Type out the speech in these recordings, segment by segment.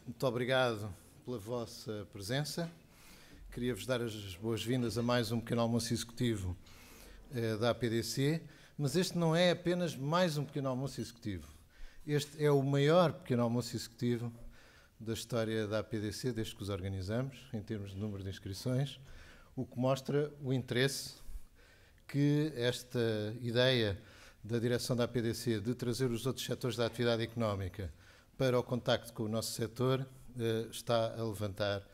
muito obrigado pela vossa presença. Queria-vos dar as boas-vindas a mais um pequeno almoço executivo da APDC, mas este não é apenas mais um pequeno almoço executivo. Este é o maior pequeno almoço executivo da história da APDC, desde que os organizamos, em termos de número de inscrições, o que mostra o interesse que esta ideia da direção da APDC de trazer os outros setores da atividade económica para o contacto com o nosso setor está a levantar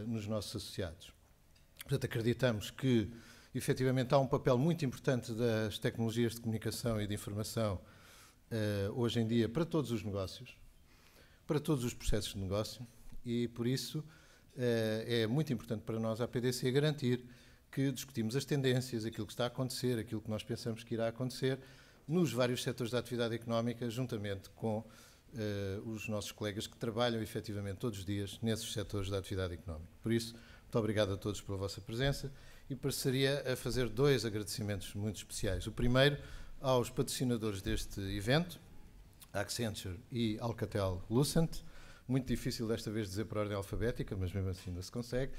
nos nossos associados. Portanto, acreditamos que, efetivamente, há um papel muito importante das tecnologias de comunicação e de informação hoje em dia para todos os negócios, para todos os processos de negócio, e, por isso, é muito importante para nós, a APDC, garantir que discutimos as tendências, aquilo que está a acontecer, aquilo que nós pensamos que irá acontecer nos vários setores da atividade económica, juntamente com os nossos colegas que trabalham efetivamente todos os dias nesses setores da atividade económica. Por isso, muito obrigado a todos pela vossa presença e passaria a fazer dois agradecimentos muito especiais. O primeiro aos patrocinadores deste evento, Accenture e Alcatel-Lucent. Muito difícil desta vez dizer por ordem alfabética, mas mesmo assim ainda se consegue.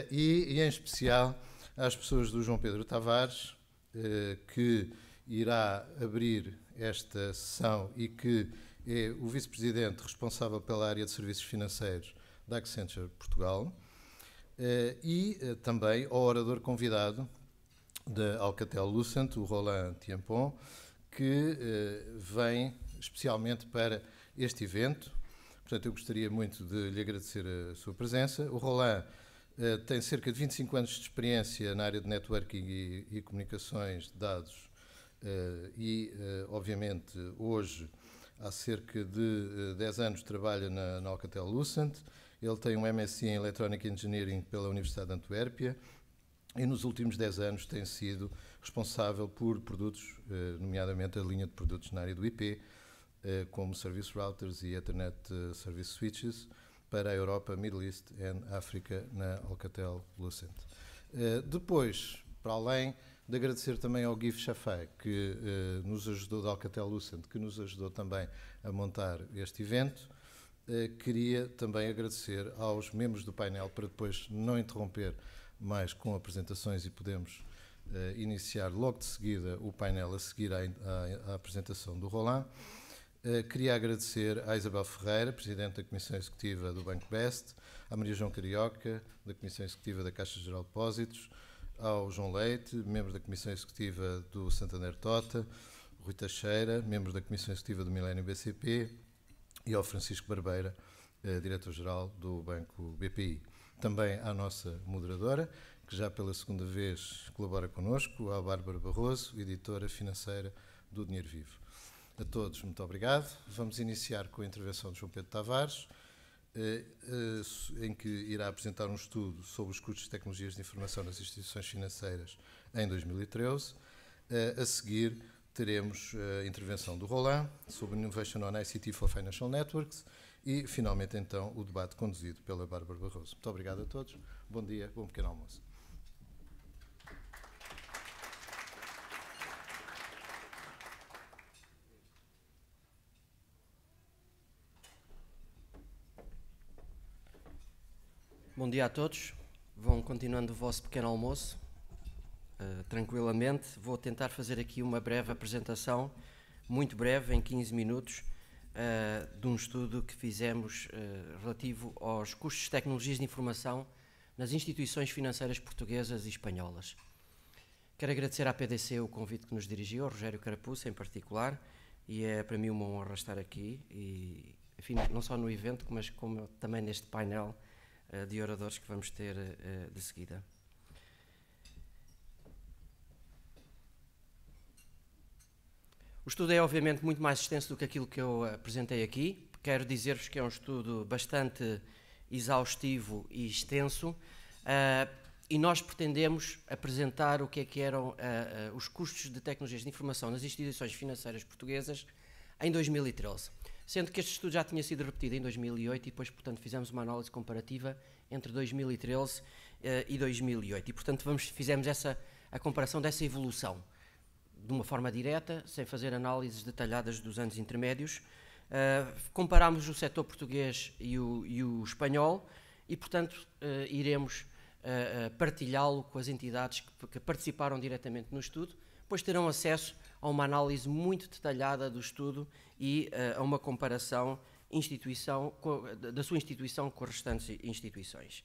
E em especial às pessoas do João Pedro Tavares, que irá abrir esta sessão e que é o vice-presidente responsável pela área de serviços financeiros da Accenture Portugal, e também ao orador convidado da Alcatel-Lucent, o Roland Tiampon, que vem especialmente para este evento. Portanto, eu gostaria muito de lhe agradecer a sua presença. O Roland tem cerca de 25 anos de experiência na área de networking e comunicações de dados e, obviamente, hoje, há cerca de 10 anos, trabalha na Alcatel-Lucent. Ele tem um MSc em Electronic Engineering pela Universidade de Antuérpia e, nos últimos 10 anos, tem sido responsável por produtos, nomeadamente a linha de produtos na área do IP, como Service Routers e Ethernet Service Switches, para a Europa, Middle East e África na Alcatel-Lucent. Depois, para além de agradecer também ao Guy Chaffet, que nos ajudou, da Alcatel-Lucent, que nos ajudou também a montar este evento, queria também agradecer aos membros do painel, para depois não interromper mais com apresentações e podemos iniciar logo de seguida o painel a seguir à apresentação do Roland. Queria agradecer à Isabel Ferreira, Presidente da Comissão Executiva do Banco Best, à Maria João Carioca, da Comissão Executiva da Caixa Geral de Depósitos, ao João Leite, membro da Comissão Executiva do Santander Tota, Rui Teixeira, membro da Comissão Executiva do Milênio BCP, e ao Francisco Barbeira, Diretor-Geral do Banco BPI. Também à nossa moderadora, que já pela segunda vez colabora connosco, à Bárbara Barroso, editora financeira do Dinheiro Vivo. A todos, muito obrigado. Vamos iniciar com a intervenção de João Pedro Tavares, em que irá apresentar um estudo sobre os custos de tecnologias de informação nas instituições financeiras em 2013. A seguir, teremos a intervenção do Roland sobre Innovation on ICT for Financial Networks e, finalmente, então, o debate conduzido pela Bárbara Barroso. Muito obrigado a todos. Bom dia, bom pequeno almoço. Bom dia a todos. Vão continuando o vosso pequeno almoço, tranquilamente. Vou tentar fazer aqui uma breve apresentação, muito breve, em 15 minutos, de um estudo que fizemos relativo aos custos de tecnologias de informação nas instituições financeiras portuguesas e espanholas. Quero agradecer à PDC o convite que nos dirigiu, ao Rogério Carapuça em particular, e é para mim uma honra estar aqui, e, enfim, não só no evento, mas como também neste painel de oradores que vamos ter de seguida. O estudo é obviamente muito mais extenso do que aquilo que eu apresentei aqui. Quero dizer-vos que é um estudo bastante exaustivo e extenso, e nós pretendemos apresentar o que eram os custos de tecnologias de informação nas instituições financeiras portuguesas em 2013. Sendo que este estudo já tinha sido repetido em 2008 e depois, portanto, fizemos uma análise comparativa entre 2013 e 2008. E, portanto, fizemos a comparação dessa evolução de uma forma direta, sem fazer análises detalhadas dos anos intermédios, Comparámos o setor português e o espanhol e, portanto, iremos partilhá-lo com as entidades que participaram diretamente no estudo, pois terão acesso a uma análise muito detalhada do estudo e a uma comparação da sua instituição com as restantes instituições.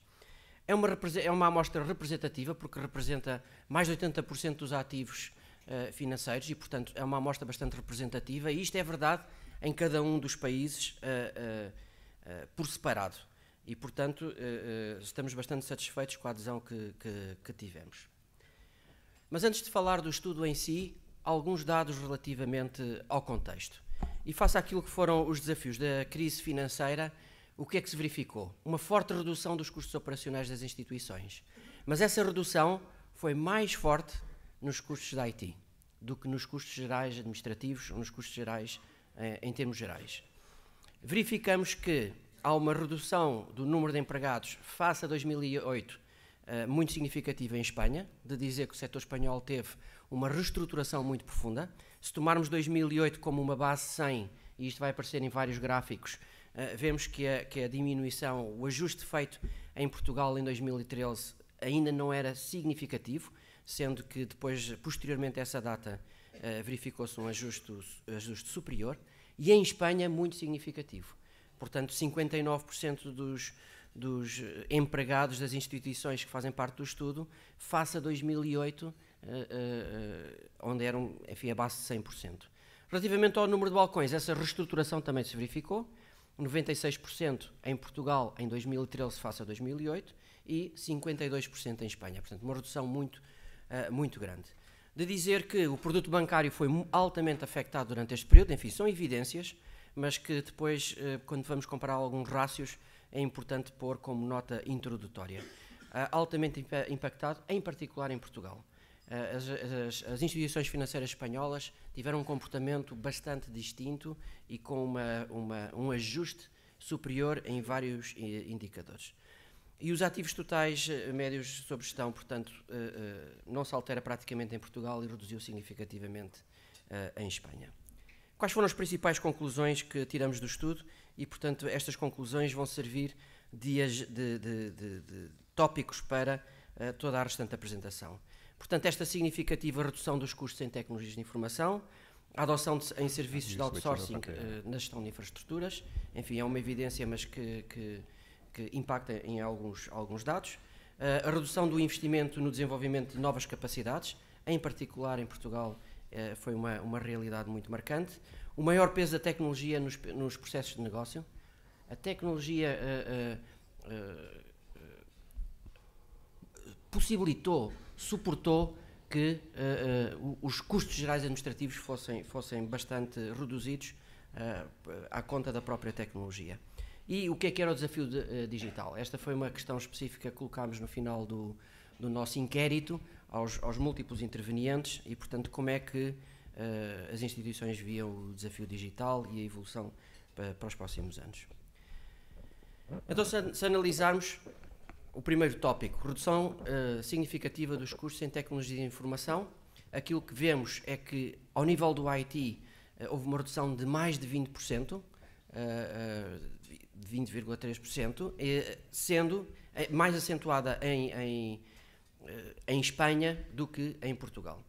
É uma amostra representativa, porque representa mais de 80% dos ativos financeiros e, portanto, é uma amostra bastante representativa, e isto é verdade em cada um dos países por separado. E, portanto, estamos bastante satisfeitos com a adesão que tivemos. Mas antes de falar do estudo em si, alguns dados relativamente ao contexto. E face àquilo que foram os desafios da crise financeira, o que é que se verificou? Uma forte redução dos custos operacionais das instituições. Mas essa redução foi mais forte nos custos da IT do que nos custos gerais administrativos ou nos custos gerais em termos gerais. Verificamos que há uma redução do número de empregados face a 2008 muito significativa em Espanha, de dizer que o setor espanhol teve uma reestruturação muito profunda. Se tomarmos 2008 como uma base 100, e isto vai aparecer em vários gráficos, vemos que a diminuição, o ajuste feito em Portugal em 2013 ainda não era significativo, sendo que depois, posteriormente a essa data, verificou-se um ajuste superior, e em Espanha muito significativo. Portanto, 59% dos empregados das instituições que fazem parte do estudo, face a 2008, onde eram, enfim, a base de 100%. Relativamente ao número de balcões, essa reestruturação também se verificou, 96% em Portugal em 2013 face a 2008 e 52% em Espanha. Portanto, uma redução muito grande. De dizer que o produto bancário foi altamente afetado durante este período, enfim, são evidências, mas que depois, quando vamos comparar alguns rácios, é importante pôr como nota introdutória. Altamente impactado, em particular em Portugal. As instituições financeiras espanholas tiveram um comportamento bastante distinto e com um ajuste superior em vários indicadores. E os ativos totais médios sob gestão, portanto, não se altera praticamente em Portugal e reduziu significativamente em Espanha. Quais foram as principais conclusões que tiramos do estudo? E, portanto, estas conclusões vão servir de tópicos para toda a restante apresentação. Portanto, esta significativa redução dos custos em tecnologias de informação, a adoção em serviços de outsourcing na gestão de infraestruturas, enfim, é uma evidência, mas que impacta em alguns dados, a redução do investimento no desenvolvimento de novas capacidades, em particular em Portugal, foi uma realidade muito marcante, o maior peso da tecnologia nos processos de negócio, a tecnologia suportou que os custos gerais administrativos fossem bastante reduzidos à conta da própria tecnologia. E o que era o desafio digital? Esta foi uma questão específica que colocámos no final do nosso inquérito aos múltiplos intervenientes e, portanto, como é que as instituições viam o desafio digital e a evolução para os próximos anos. Então, se analisarmos o primeiro tópico, redução significativa dos custos em tecnologia de informação, aquilo que vemos é que, ao nível do IT, houve uma redução de mais de 20%, 20,3%, sendo mais acentuada em Espanha do que em Portugal.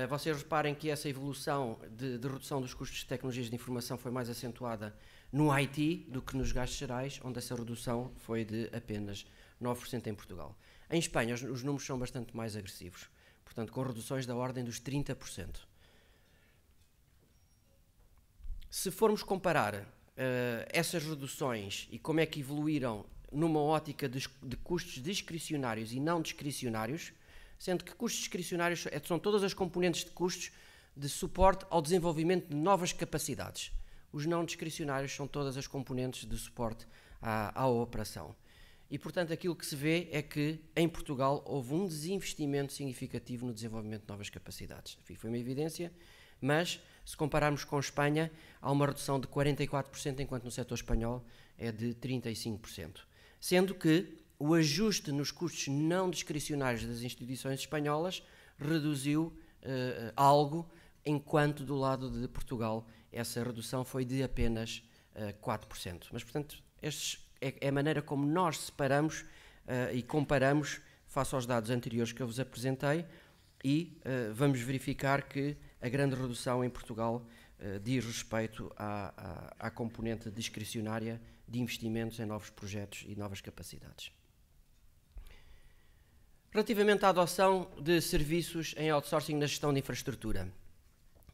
Vocês reparem que essa evolução de redução dos custos de tecnologias de informação foi mais acentuada no IT do que nos gastos gerais, onde essa redução foi de apenas 9% em Portugal. Em Espanha, os números são bastante mais agressivos, portanto, com reduções da ordem dos 30%. Se formos comparar essas reduções e como é que evoluíram numa ótica de custos discricionários e não discricionários, sendo que custos discricionários são todas as componentes de custos de suporte ao desenvolvimento de novas capacidades. Os não discricionários são todas as componentes de suporte à operação. E, portanto, aquilo que se vê é que, em Portugal, houve um desinvestimento significativo no desenvolvimento de novas capacidades. Enfim, foi uma evidência, mas, se compararmos com a Espanha, há uma redução de 44%, enquanto no setor espanhol é de 35%. Sendo que o ajuste nos custos não discricionários das instituições espanholas reduziu algo, enquanto do lado de Portugal essa redução foi de apenas 4%. Mas, portanto, esta é a maneira como nós separamos e comparamos face aos dados anteriores que eu vos apresentei e vamos verificar que a grande redução em Portugal diz respeito à componente discricionária de investimentos em novos projetos e novas capacidades. Relativamente à adoção de serviços em outsourcing na gestão de infraestrutura,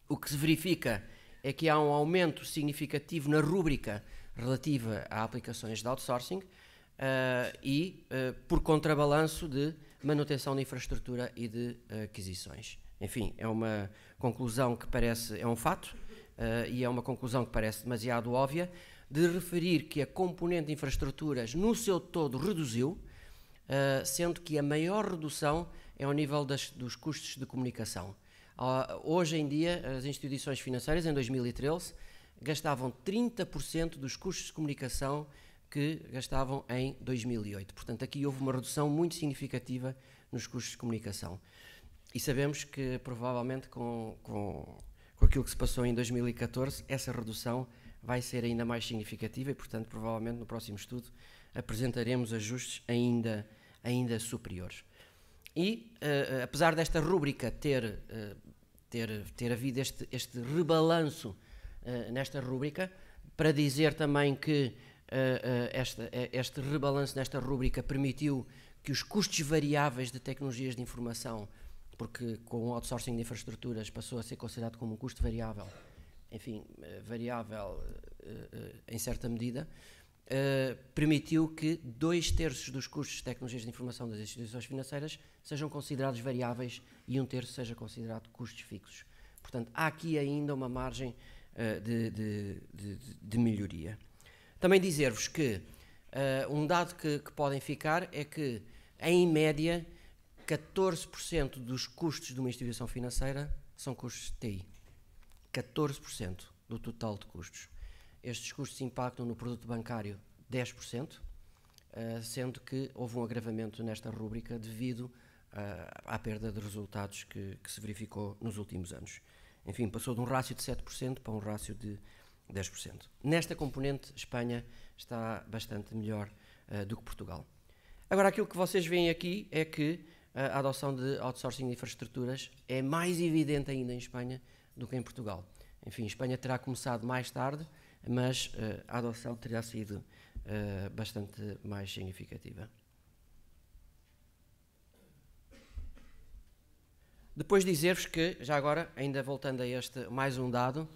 o que se verifica é que há um aumento significativo na rúbrica relativa a aplicações de outsourcing por contrabalanço de manutenção de infraestrutura e de aquisições. Enfim, é uma conclusão que parece, é um fato, e é uma conclusão que parece demasiado óbvia, de referir que a componente de infraestruturas no seu todo reduziu, sendo que a maior redução é ao nível dos custos de comunicação. Hoje em dia, as instituições financeiras, em 2013, gastavam 30% dos custos de comunicação que gastavam em 2008. Portanto, aqui houve uma redução muito significativa nos custos de comunicação. E sabemos que, provavelmente, com aquilo que se passou em 2014, essa redução vai ser ainda mais significativa e, portanto, provavelmente no próximo estudo apresentaremos ajustes ainda superiores. E, apesar desta rúbrica ter havido este rebalanço nesta rúbrica, para dizer também que este rebalanço nesta rúbrica permitiu que os custos variáveis de tecnologias de informação, porque com o outsourcing de infraestruturas passou a ser considerado como um custo variável, enfim, variável em certa medida, permitiu que 2/3 dos custos de tecnologias de informação das instituições financeiras sejam considerados variáveis e 1/3 seja considerado custos fixos. Portanto, há aqui ainda uma margem de melhoria. Também dizer-vos que um dado que podem ficar é que, em média, 14% dos custos de uma instituição financeira são custos de TI. 14% do total de custos. Estes custos impactam no produto bancário 10%, sendo que houve um agravamento nesta rúbrica devido à perda de resultados que se verificou nos últimos anos. Enfim, passou de um rácio de 7% para um rácio de 10%. Nesta componente, Espanha está bastante melhor do que Portugal. Agora, aquilo que vocês veem aqui é que a adoção de outsourcing de infraestruturas é mais evidente ainda em Espanha do que em Portugal. Enfim, Espanha terá começado mais tarde, mas a adoção terá sido bastante mais significativa. Depois dizer-vos que, já agora, ainda voltando a mais um dado,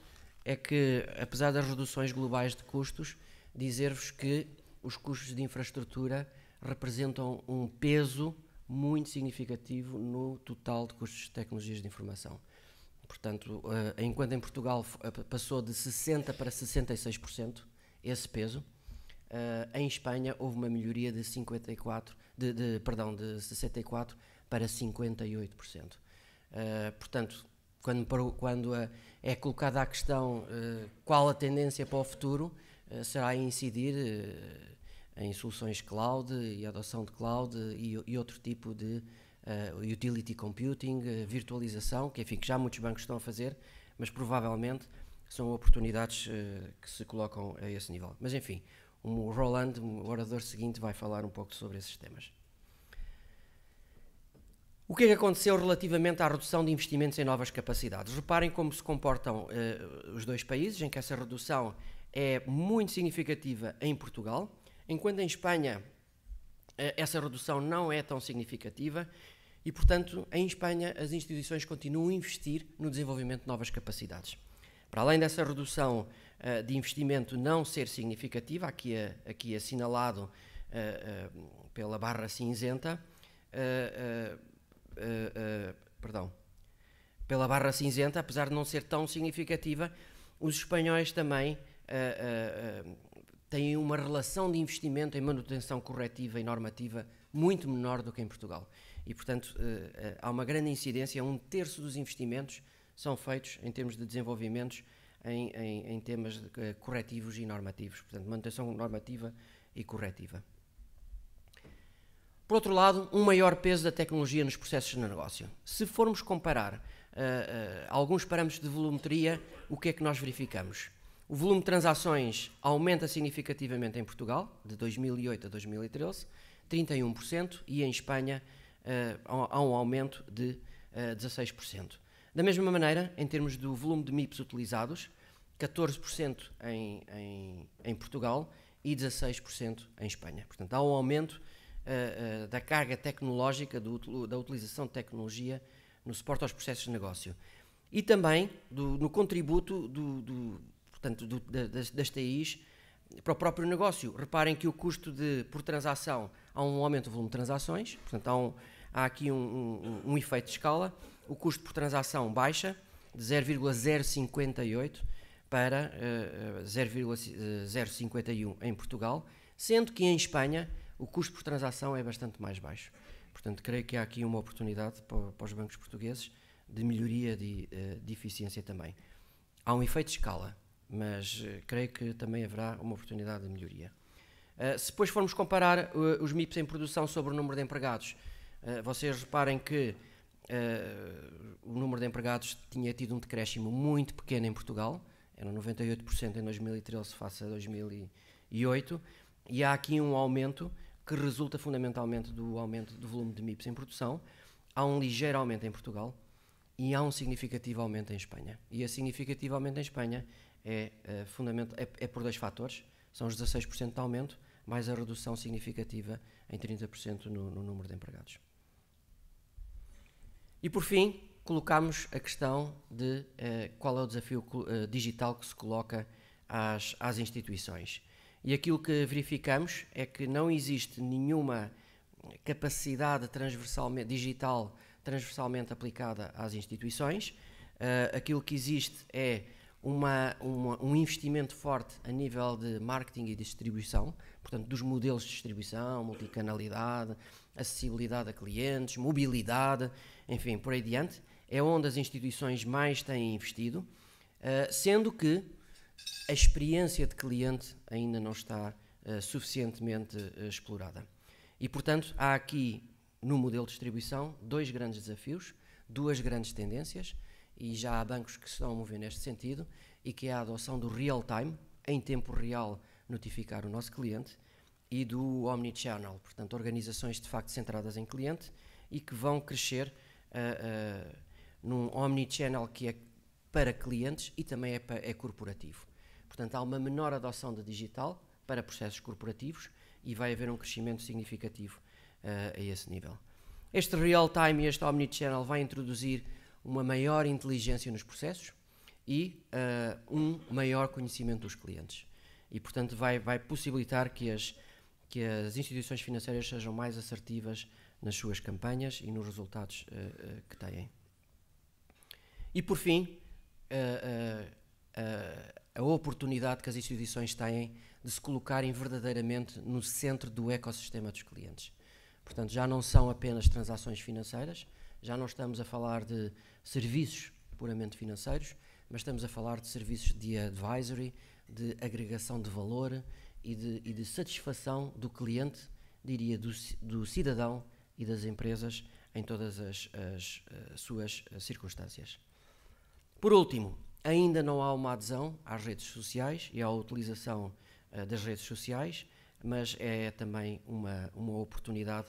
é que, apesar das reduções globais de custos, dizer-vos que os custos de infraestrutura representam um peso muito significativo no total de custos de tecnologias de informação. Portanto, enquanto em Portugal passou de 60% para 66% esse peso, em Espanha houve uma melhoria de 64% para 58%. Portanto, quando é colocada a questão qual a tendência para o futuro, será a incidir em soluções cloud e adoção de cloud e outro tipo de utility computing, virtualização, que já muitos bancos estão a fazer, mas provavelmente são oportunidades que se colocam a esse nível. Mas enfim, o Roland, o orador seguinte, vai falar um pouco sobre esses temas. O que é que aconteceu relativamente à redução de investimentos em novas capacidades? Reparem como se comportam os dois países, em que essa redução é muito significativa em Portugal, enquanto em Espanha essa redução não é tão significativa e, portanto, em Espanha as instituições continuam a investir no desenvolvimento de novas capacidades. Para além dessa redução de investimento não ser significativa, aqui assinalado pela barra cinzenta, apesar de não ser tão significativa, os espanhóis também têm uma relação de investimento em manutenção corretiva e normativa muito menor do que em Portugal. E, portanto, há uma grande incidência, 1/3 dos investimentos são feitos em termos de desenvolvimentos em temas corretivos e normativos, portanto, manutenção normativa e corretiva. Por outro lado, um maior peso da tecnologia nos processos de negócio. Se formos comparar alguns parâmetros de volumetria, o que é que nós verificamos? O volume de transações aumenta significativamente em Portugal, de 2008 a 2013, 31%, e em Espanha há um aumento de 16%. Da mesma maneira, em termos do volume de MIPs utilizados, 14% em Portugal e 16% em Espanha. Portanto, há um aumento da carga tecnológica, da utilização de tecnologia no suporte aos processos de negócio. E também no contributo das TIs para o próprio negócio. Reparem que o custo por transação, há um aumento do volume de transações, portanto há aqui um efeito de escala. O custo por transação baixa de 0,058 para 0,051 em Portugal, sendo que em Espanha o custo por transação é bastante mais baixo. Portanto, creio que há aqui uma oportunidade para os bancos portugueses de melhoria de eficiência também. Há um efeito de escala, mas creio que também haverá uma oportunidade de melhoria. Se depois formos comparar os MIPs em produção sobre o número de empregados, vocês reparem que o número de empregados tinha tido um decréscimo muito pequeno em Portugal, eram 98% em 2013 face a 2008, e há aqui um aumento que resulta fundamentalmente do aumento do volume de MIPs em produção. Há um ligeiro aumento em Portugal e há um significativo aumento em Espanha. E esse significativo aumento em Espanha é por dois fatores, são os 16% de aumento, mais a redução significativa em 30% no número de empregados. E por fim, colocamos a questão de qual é o desafio digital que se coloca às instituições. E aquilo que verificamos é que não existe nenhuma capacidade digital transversalmente aplicada às instituições. Aquilo que existe é um investimento forte a nível de marketing e distribuição, portanto, dos modelos de distribuição, multicanalidade, acessibilidade a clientes, mobilidade, enfim, por aí adiante. É onde as instituições mais têm investido, sendo que a experiência de cliente ainda não está suficientemente explorada. E, portanto, há aqui, no modelo de distribuição, dois grandes desafios, duas grandes tendências, e já há bancos que se estão a mover neste sentido, e que é a adoção do real-time, em tempo real, notificar o nosso cliente, e do omnichannel, portanto, organizações de facto centradas em cliente e que vão crescer num omnichannel que é para clientes e também é corporativo. Portanto, há uma menor adoção de digital para processos corporativos e vai haver um crescimento significativo a esse nível. Este real-time e este omnichannel vai introduzir uma maior inteligência nos processos e um maior conhecimento dos clientes. E, portanto, vai possibilitar que as instituições financeiras sejam mais assertivas nas suas campanhas e nos resultados que têm. E, por fim, a oportunidade que as instituições têm de se colocarem verdadeiramente no centro do ecossistema dos clientes. Portanto, já não são apenas transações financeiras, já não estamos a falar de serviços puramente financeiros, mas estamos a falar de serviços de advisory, de agregação de valor e de satisfação do cliente, diria, do cidadão e das empresas em todas as suas circunstâncias. Por último, ainda não há uma adesão às redes sociais e à utilização das redes sociais, mas é também uma oportunidade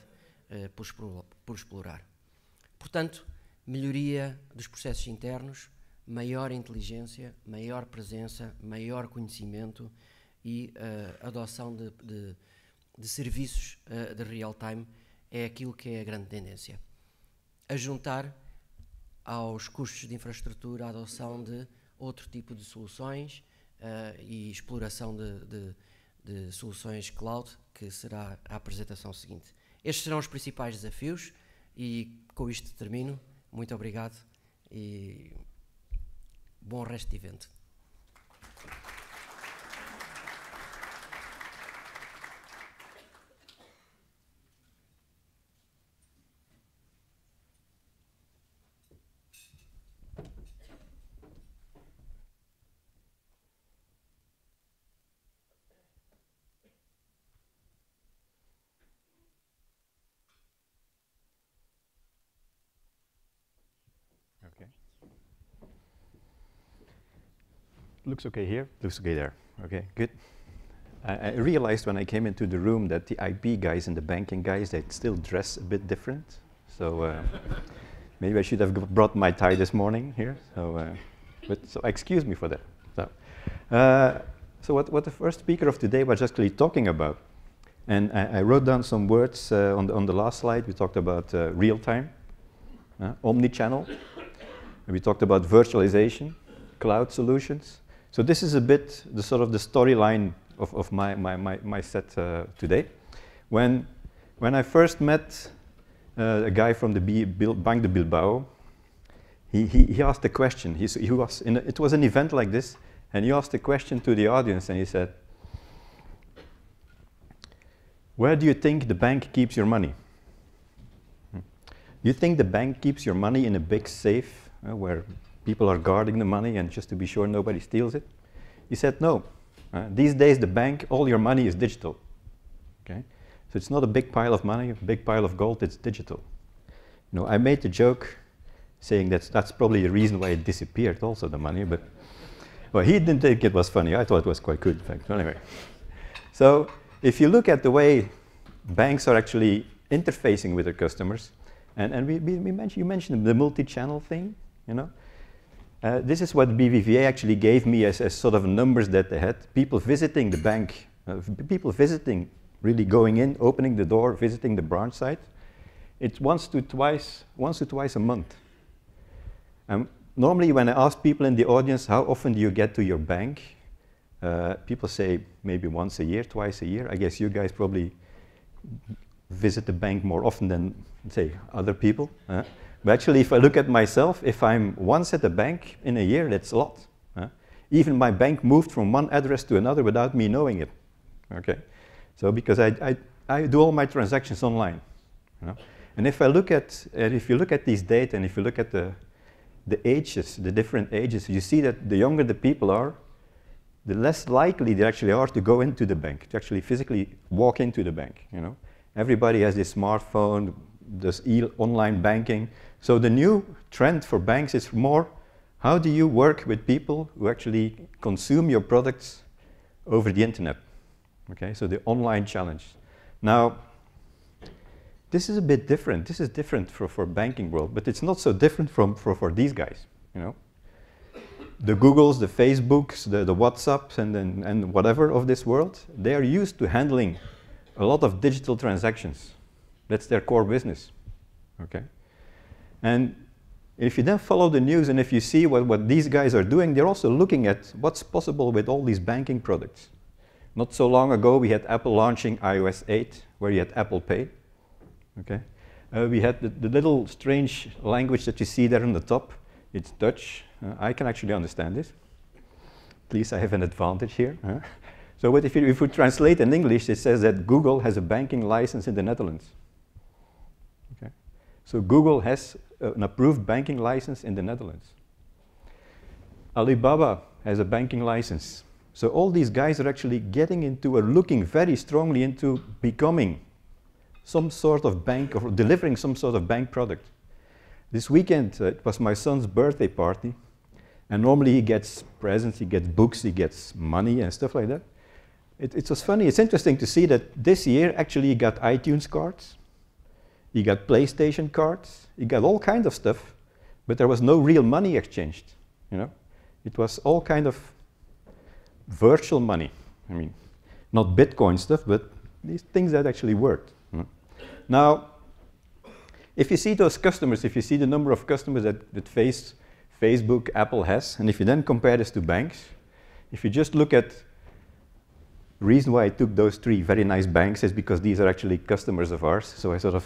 por explorar. Portanto, melhoria dos processos internos, maior inteligência, maior presença, maior conhecimento e adoção de serviços de real-time é aquilo que é a grande tendência. A juntar aos custos de infraestrutura a adoção de outro tipo de soluções e exploração de soluções cloud, que será a apresentação seguinte. Estes serão os principais desafios e com isto termino. Muito obrigado e bom resto de evento. Okay. looks okay here, looks okay there. Okay, good. I realized when I came into the room that the IB guys and the banking guys, they still dress a bit different. So maybe I should have brought my tie this morning here. So excuse me for that. So what the first speaker of today was actually talking about, and I wrote down some words on the last slide. We talked about real time, omni-channel, and we talked about virtualization, cloud solutions. So this is a bit the sort of the storyline of my set today. When I first met a guy from the Bank de Bilbao, he asked a question. It was an event like this, and he asked a question to the audience, and he said, "Where do you think the bank keeps your money? You think the bank keeps your money in a big safe where people are guarding the money and just to be sure nobody steals it?" He said, "No. These days the bank, all your money is digital. Okay? So it's not a big pile of money, a big pile of gold, it's digital." You know, I made the joke saying that's probably the reason why it disappeared also, the money, but well, he didn't think it was funny. I thought it was quite good, in fact. Anyway, so if you look at the way banks are actually interfacing with their customers, and you mentioned the multi-channel thing, you know. This is what BBVA actually gave me as sort of numbers that they had. People visiting the bank, people visiting, really going in, opening the door, visiting the branch site. It's once to twice a month. Normally when I ask people in the audience, how often do you get to your bank? People say maybe once a year, twice a year. I guess you guys probably visit the bank more often than, say, other people. But actually, if I look at myself, if I'm once at the bank in a year, that's a lot. Even my bank moved from one address to another without me knowing it. Okay, so because I do all my transactions online, you know? And if you look at these data, and if you look at the ages, the different ages, you see that the younger the people are, the less likely they actually are to go into the bank, to actually physically walk into the bank. You know, everybody has this smartphone, this online banking. So the new trend for banks is more, how do you work with people who actually consume your products over the internet? Okay, so the online challenge. Now, this is a bit different. This is different for banking world, but it's not so different for these guys, you know. The Googles, the Facebooks, the WhatsApps, and whatever of this world, they are used to handling a lot of digital transactions. That's their core business, okay? And if you then follow the news and if you see what these guys are doing, they're also looking at what's possible with all these banking products. Not so long ago, we had Apple launching iOS 8, where you had Apple Pay, okay? We had the little strange language that you see there on the top. It's Dutch. I can actually understand this. At least I have an advantage here. So what if you translate in English, it says that Google has a banking license in the Netherlands. Okay. So Google has an approved banking license in the Netherlands. Alibaba has a banking license. So all these guys are actually getting into or looking very strongly into becoming some sort of bank or delivering some sort of bank product. This weekend, it was my son's birthday party, and normally he gets presents, he gets books, he gets money and stuff like that. It was funny, it's interesting to see that this year actually he got iTunes cards, he got PlayStation cards, he got all kinds of stuff, but there was no real money exchanged, you know. It was all kind of virtual money. I mean, not Bitcoin stuff, but these things that actually worked. You know? Now, if you see those customers, if you see the number of customers that Facebook, Apple has, and if you then compare this to banks, if you just look at the reason why I took those three very nice banks is because these are actually customers of ours, so I sort of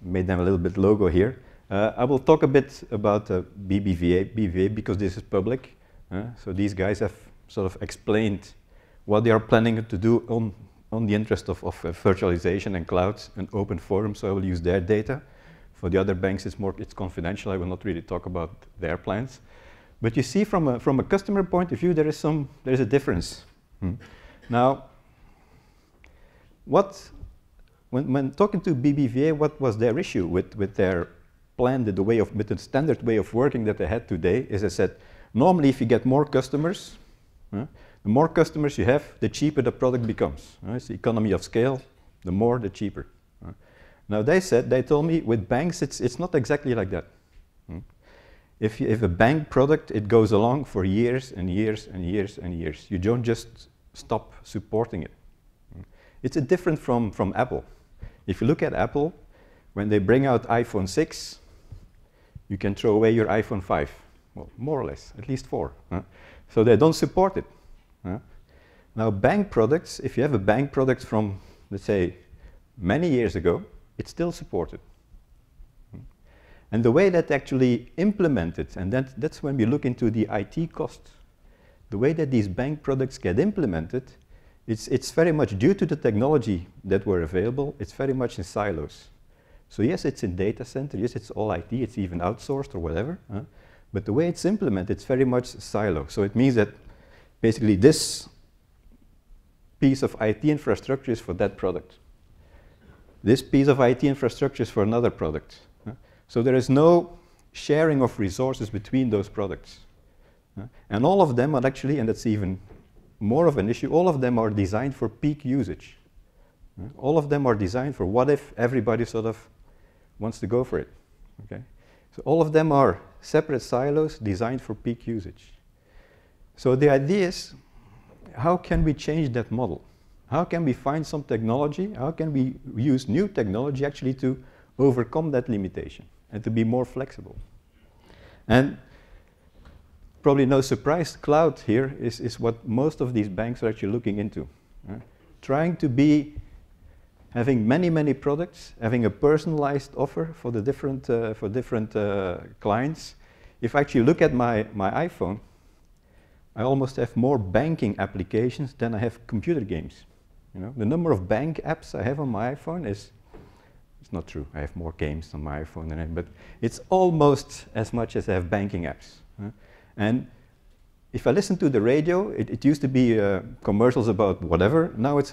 made them a little bit logo here. I will talk a bit about BBVA because this is public. So these guys have sort of explained what they are planning to do on the interest of virtualization and clouds and open forum, so I will use their data. For the other banks, it's confidential. I will not really talk about their plans. But you see, from a customer point of view, there is a difference. Now, when talking to BBVA, what was their issue with their plan, with the standard way of working that they had today? Is I said, normally if you get more customers, The more customers you have, the cheaper the product becomes. It's the economy of scale. The more, the cheaper. Now they told me with banks, it's not exactly like that. If a bank product, it goes along for years and years and years and years. You don't just stop supporting it. It's different from Apple. If you look at Apple, when they bring out iPhone 6, you can throw away your iPhone 5. Well, more or less, at least 4. So they don't support it. Now bank products, if you have a bank product from, let's say, many years ago, it's still supported. And the way that actually implemented, and that's when we look into the IT costs, the way that these bank products get implemented, it's very much due to the technology that were available, it's very much in silos. So yes, it's in data center, yes, it's all IT, it's even outsourced or whatever, but the way it's implemented, it's very much silo. So it means that basically this piece of IT infrastructure is for that product. This piece of IT infrastructure is for another product. So there is no sharing of resources between those products. And all of them are actually, and that's even more of an issue, all of them are designed for peak usage. All of them are designed for what if everybody sort of wants to go for it. Okay? So all of them are separate silos designed for peak usage. So the idea is, how can we change that model? How can we find some technology? How can we use new technology actually to overcome that limitation and to be more flexible? And probably no surprise, cloud here is what most of these banks are actually looking into. Trying to be having many products, having a personalized offer for the different clients. If I actually look at my iPhone, I almost have more banking applications than I have computer games. You know, the number of bank apps I have on my iPhone it's not true. I have more games on my iPhone than but it's almost as much as I have banking apps. And if I listen to the radio, it used to be commercials about whatever. Now it's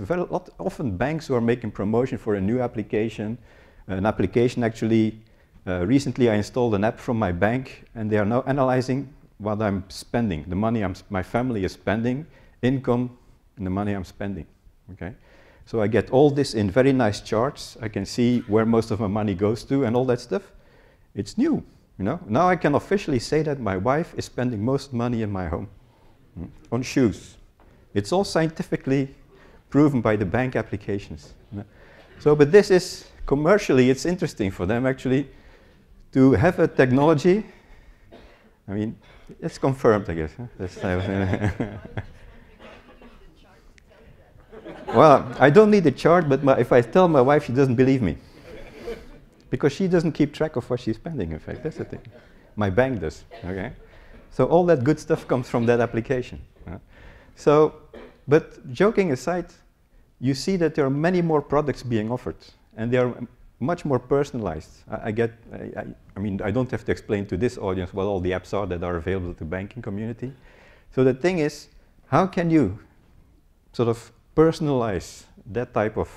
often banks who are making promotion for a new application. An application actually, recently I installed an app from my bank, and they are now analyzing what I'm spending, the money my family is spending, income, and the money I'm spending. Okay? So I get all this in very nice charts. I can see where most of my money goes to and all that stuff. It's new. You know? Now I can officially say that my wife is spending most money in my home on shoes. It's all scientifically proven by the bank applications. You know? So, but this is commercially, it's interesting for them actually to have a technology. I mean, it's confirmed, I guess. Huh? Well, I don't need a chart, but if I tell my wife, she doesn't believe me. Because she doesn't keep track of what she's spending, in fact. That's the thing. My bank does. Okay? So all that good stuff comes from that application. So, but joking aside, you see that there are many more products being offered, and they are much more personalized. I mean, I don't have to explain to this audience what all the apps are that are available to the banking community. So the thing is, how can you sort of personalize that type of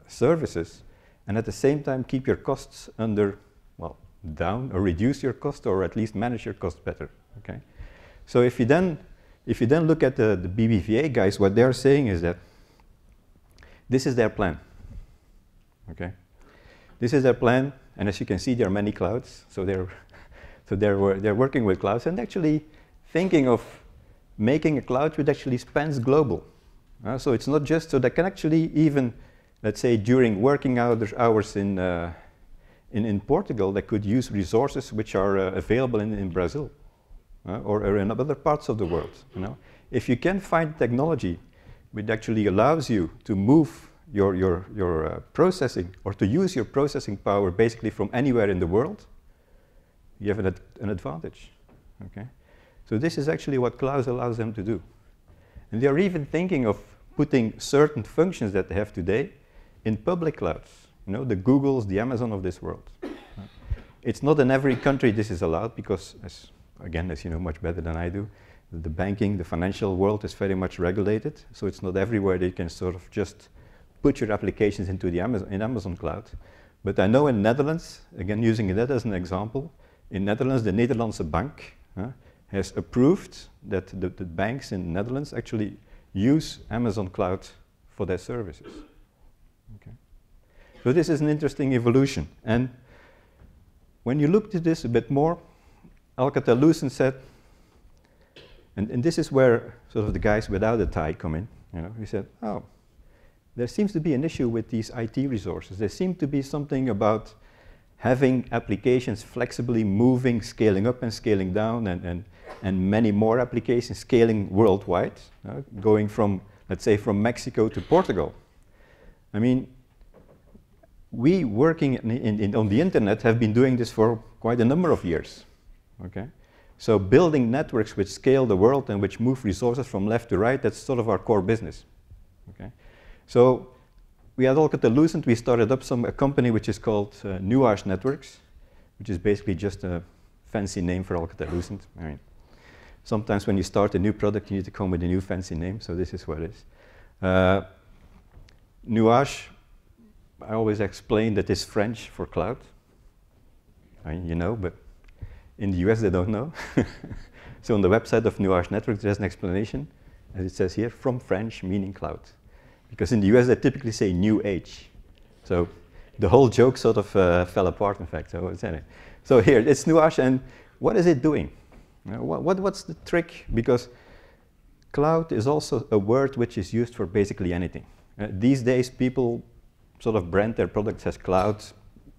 services and at the same time keep your costs under, well, down, or reduce your cost, or at least manage your costs better, okay? So if you then look at the BBVA guys, what they're saying is that this is their plan, okay? This is their plan, and as you can see, there are many clouds, so they're working with clouds and actually thinking of making a cloud which actually spans global. So it's not just, so they can actually even, let's say during working hours in Portugal, they could use resources which are available in Brazil or in other parts of the world. You know? If you can find technology which actually allows you to move your processing, or to use your processing power basically from anywhere in the world, you have an advantage. Okay? So this is actually what cloud allows them to do. And they are even thinking of putting certain functions that they have today in public clouds. You know, the Googles, the Amazon of this world. It's not in every country this is allowed because, as you know much better than I do, the banking, the financial world is very much regulated. So it's not everywhere that you can sort of just put your applications into the Amazon cloud. But I know in Netherlands, again using that as an example, in Netherlands, the Nederlandse Bank, has approved that the banks in the Netherlands actually use Amazon Cloud for their services. Okay. So this is an interesting evolution. And when you looked at this a bit more, Alcatel-Lucent said, and this is where sort of the guys without a tie come in. You know, he said, oh, there seems to be an issue with these IT resources. There seems to be something about having applications flexibly moving, scaling up and scaling down, and many more applications scaling worldwide, going from, let's say, from Mexico to Portugal. I mean, we working on the internet have been doing this for quite a number of years. Okay? So building networks which scale the world and which move resources from left to right, that's sort of our core business. Okay? So we at Alcatel-Lucent, we started up a company which is called Nuage Networks, which is basically just a fancy name for Alcatel-Lucent. I mean, sometimes when you start a new product, you need to come with a new fancy name, so this is what it is. Nuage, I always explain that it's French for cloud. I mean, you know, but in the US they don't know. So on the website of Nuage Networks, there's an explanation, as it says here, from French meaning cloud. Because in the US they typically say new age. So the whole joke sort of fell apart, in fact. So here, it's Nuage, and what is it doing? What's the trick? Because cloud is also a word which is used for basically anything. These days people sort of brand their products as cloud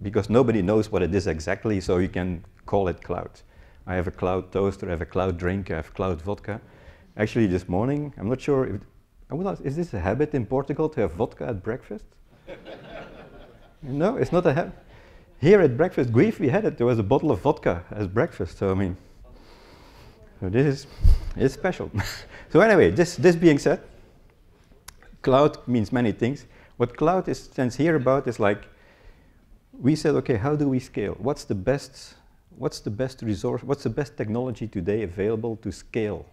because nobody knows what it is exactly, so you can call it cloud. I have a cloud toaster, I have a cloud drink, I have cloud vodka. Actually this morning, I'm not sure if, is this a habit in Portugal to have vodka at breakfast? No, it's not a habit. Here at breakfast, Guif, we had it, there was a bottle of vodka as breakfast, so I mean, so this is special. So anyway, this being said, cloud means many things. What cloud stands here about is like, we said, okay, how do we scale? What's the best resource, what's the best technology today available to scale?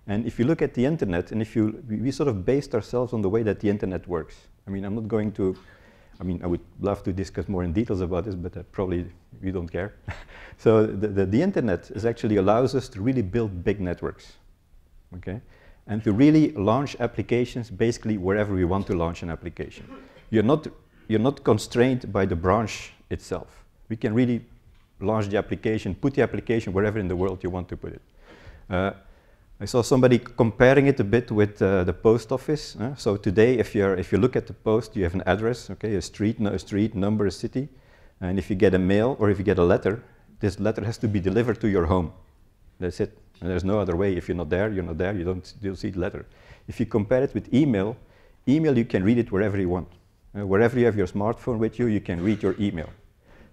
And if you look at the internet, and we sort of based ourselves on the way that the internet works. I mean, I'm not going to, I would love to discuss more in details about this, but probably we don't care. So the internet actually allows us to really build big networks, okay? And to really launch applications basically wherever we want to launch an application. You're not constrained by the branch itself. We can really launch the application, put the application wherever in the world you want to put it. I saw somebody comparing it a bit with the post office. So today, if you look at the post, you have an address, okay, a street number, a city, and if you get a mail or if you get a letter, this letter has to be delivered to your home. That's it. And there's no other way. If you're not there, you don't see the letter. If you compare it with email, you can read it wherever you want. Wherever you have your smartphone with you, you can read your email.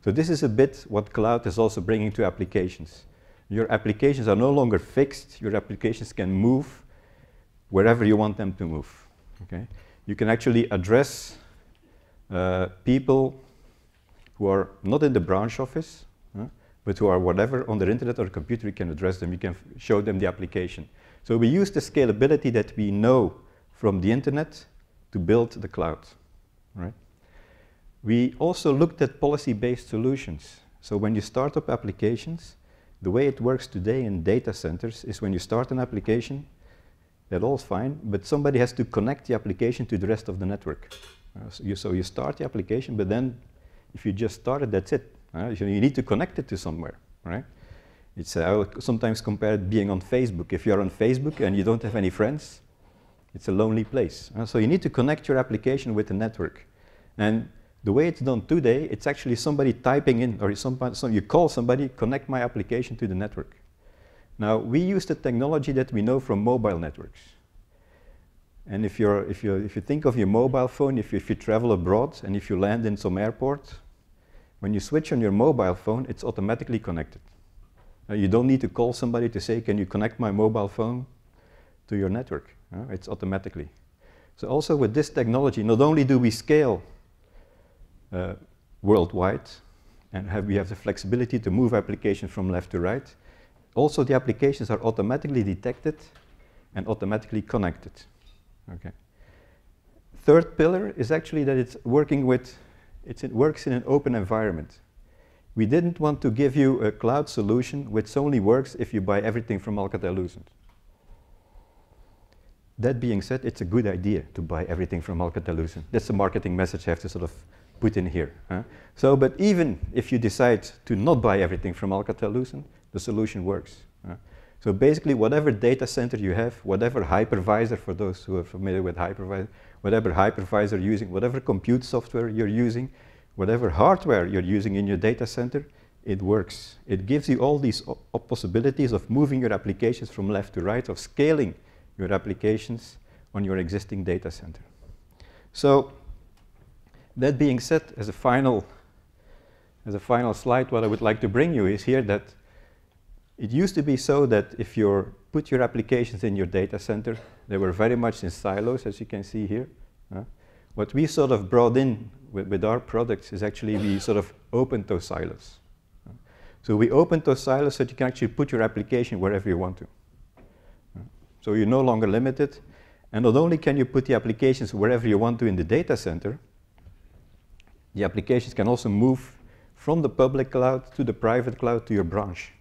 So this is a bit what cloud is also bringing to applications. Your applications are no longer fixed. Your applications can move wherever you want them to move. Okay? You can actually address people who are not in the branch office, but who are whatever on their internet or computer. You can address them. You can show them the application. So we use the scalability that we know from the internet to build the cloud. Right? We also looked at policy-based solutions. So when you start up applications, the way it works today in data centers is when you start an application, that's all fine, but somebody has to connect the application to the rest of the network. So you start the application, but then if you just start it, that's it. You need to connect it to somewhere, right? I will sometimes compare it being on Facebook. If you're on Facebook and you don't have any friends, it's a lonely place. So you need to connect your application with the network. And the way it's done today, it's actually somebody typing in, or you call somebody, connect my application to the network. Now, we use the technology that we know from mobile networks. And if you think of your mobile phone, if you travel abroad and if you land in some airport, when you switch on your mobile phone, it's automatically connected. You don't need to call somebody to say, can you connect my mobile phone to your network? It's automatically. So also with this technology, not only do we scale worldwide, and we have the flexibility to move applications from left to right, also the applications are automatically detected and automatically connected. Okay. Third pillar is actually that it works in an open environment. We didn't want to give you a cloud solution which only works if you buy everything from Alcatel-Lucent. That being said, it's a good idea to buy everything from Alcatel-Lucent. That's the marketing message I have to sort of put in here. So, but even if you decide to not buy everything from Alcatel-Lucent, the solution works. So basically, whatever data center you have, whatever hypervisor, for those who are familiar with hypervisor, whatever hypervisor you're using, whatever compute software you're using, whatever hardware you're using in your data center, it works. It gives you all these possibilities of moving your applications from left to right, of scaling your applications on your existing data center. So that being said, as a final slide, what I would like to bring you is here that it used to be so that if you put your applications in your data center, they were very much in silos, as you can see here. What we sort of brought in with our products is actually we sort of opened those silos. So we opened those silos so that you can actually put your application wherever you want to. So you're no longer limited. And not only can you put the applications wherever you want to in the data center, the applications can also move from the public cloud to the private cloud to your branch.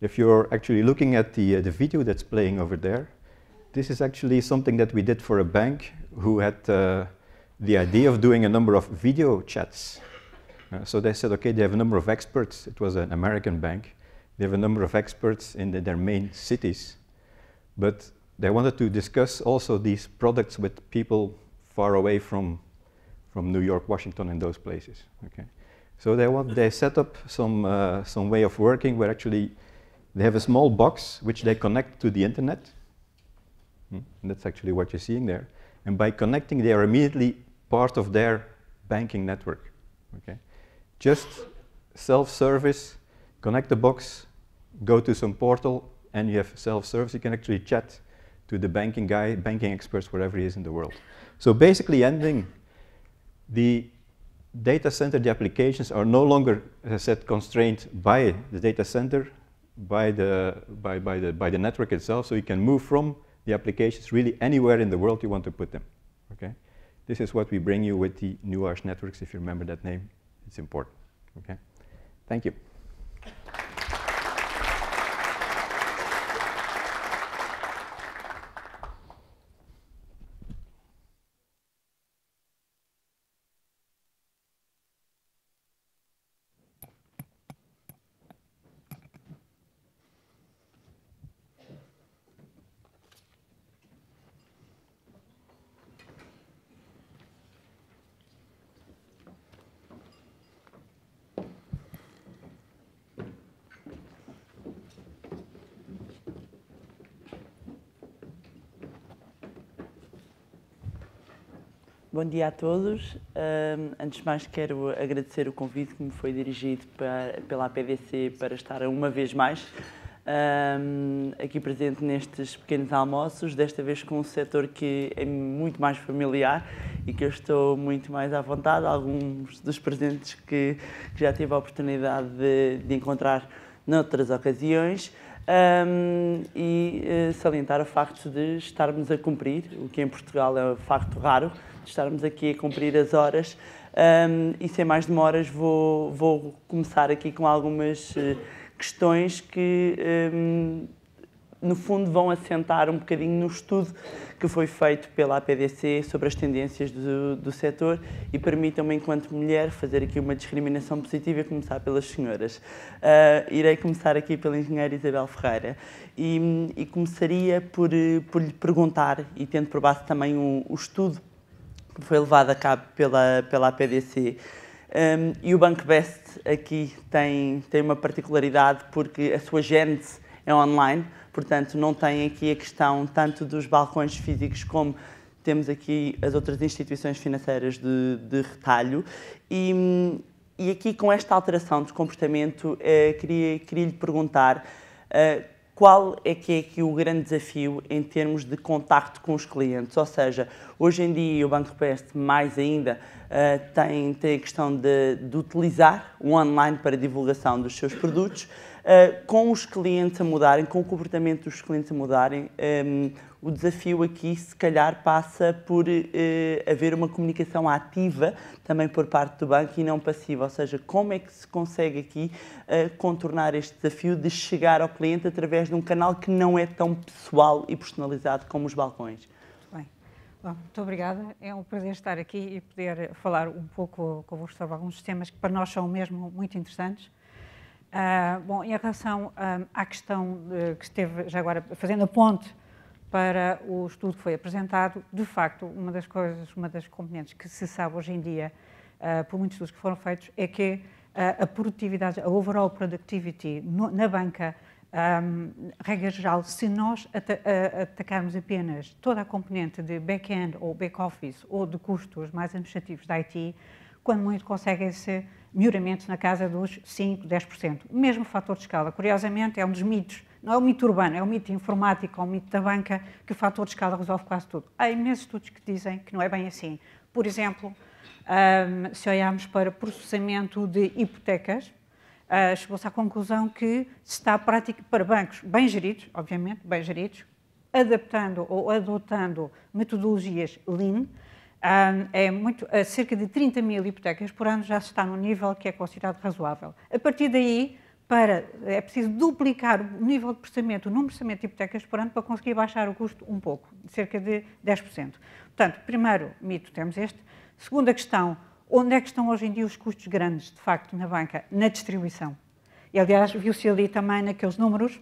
If you're actually looking at the video that's playing over there, this is actually something that we did for a bank who had the idea of doing a number of video chats. So they said, okay, they have a number of experts. It was an American bank. They have a number of experts in their main cities. But they wanted to discuss also these products with people far away from New York, Washington, and those places. Okay. So they set up some way of working where actually they have a small box which they connect to the internet. And that's actually what you're seeing there. And by connecting, they are immediately part of their banking network. Okay. Just self-service, connect the box, go to some portal, and you have self-service. You can actually chat to the banking guy, banking experts, wherever he is in the world. So basically ending, the data center, the applications are no longer, as I said, constrained by the data center, by the network itself, so you can move from the applications really anywhere in the world you want to put them. Okay? This is what we bring you with the Nuage networks. If you remember that name, it's important. Okay? Thank you. Bom dia a todos. Antes de mais, quero agradecer o convite que me foi dirigido pela APDC para estar uma vez mais aqui presente nestes pequenos almoços, desta vez com um setor que é muito mais familiar e que eu estou muito mais à vontade. Alguns dos presentes que já tive a oportunidade de encontrar noutras ocasiões. E salientar o facto de estarmos a cumprir, o que em Portugal é um facto raro, de estarmos aqui a cumprir as horas, e sem mais demoras vou começar aqui com algumas questões que no fundo vão assentar um bocadinho no estudo que foi feito pela APDC sobre as tendências do setor e permitam-me, enquanto mulher, fazer aqui uma discriminação positiva e começar pelas senhoras. Irei começar aqui pela engenheira Isabel Ferreira e começaria por lhe perguntar, e tendo por base também o estudo que foi levado a cabo pela APDC, e o Banco Best aqui tem uma particularidade porque a sua gênese é online, portanto não tem aqui a questão tanto dos balcões físicos como temos aqui as outras instituições financeiras de retalho. E aqui com esta alteração de comportamento queria lhe perguntar qual é que é aqui o grande desafio em termos de contacto com os clientes, ou seja, hoje em dia o Banco Best mais ainda tem a questão de utilizar o online para a divulgação dos seus produtos, Com os clientes a mudarem, com o comportamento dos clientes a mudarem, o desafio aqui, se calhar, passa por haver uma comunicação ativa também por parte do banco e não passiva. Ou seja, como é que se consegue aqui contornar este desafio de chegar ao cliente através de um canal que não é tão pessoal e personalizado como os balcões? Bem, bom, muito obrigada. É um prazer estar aqui e poder falar um pouco convosco sobre alguns temas que para nós são mesmo muito interessantes. Bom, em relação à questão que esteve já agora fazendo a ponte para o estudo que foi apresentado, de facto, uma das componentes que se sabe hoje em dia, por muitos estudos que foram feitos, é que a produtividade, a overall productivity na banca, regra geral, se nós atacarmos apenas toda a componente de back-end ou back-office ou de custos mais administrativos da IT, quando muito conseguem-se melhoramentos na casa dos 5%, 10%. O mesmo fator de escala, curiosamente, é um dos mitos. Não é o mito urbano, é o mito informático, é o mito da banca, que o fator de escala resolve quase tudo. Há imensos estudos que dizem que não é bem assim. Por exemplo, se olharmos para processamento de hipotecas, chegou-se à conclusão que se está prática para bancos bem geridos, obviamente, bem geridos, adaptando ou adotando metodologias Lean, cerca de 30 mil hipotecas por ano já se está num nível que é considerado razoável. A partir daí, é preciso duplicar o nível de processamento, o número de processamento de hipotecas por ano para conseguir baixar o custo um pouco, de cerca de 10%. Portanto, primeiro mito temos este. Segunda questão, onde é que estão hoje em dia os custos grandes, de facto, na banca? Na distribuição. E, aliás, viu-se ali também naqueles números,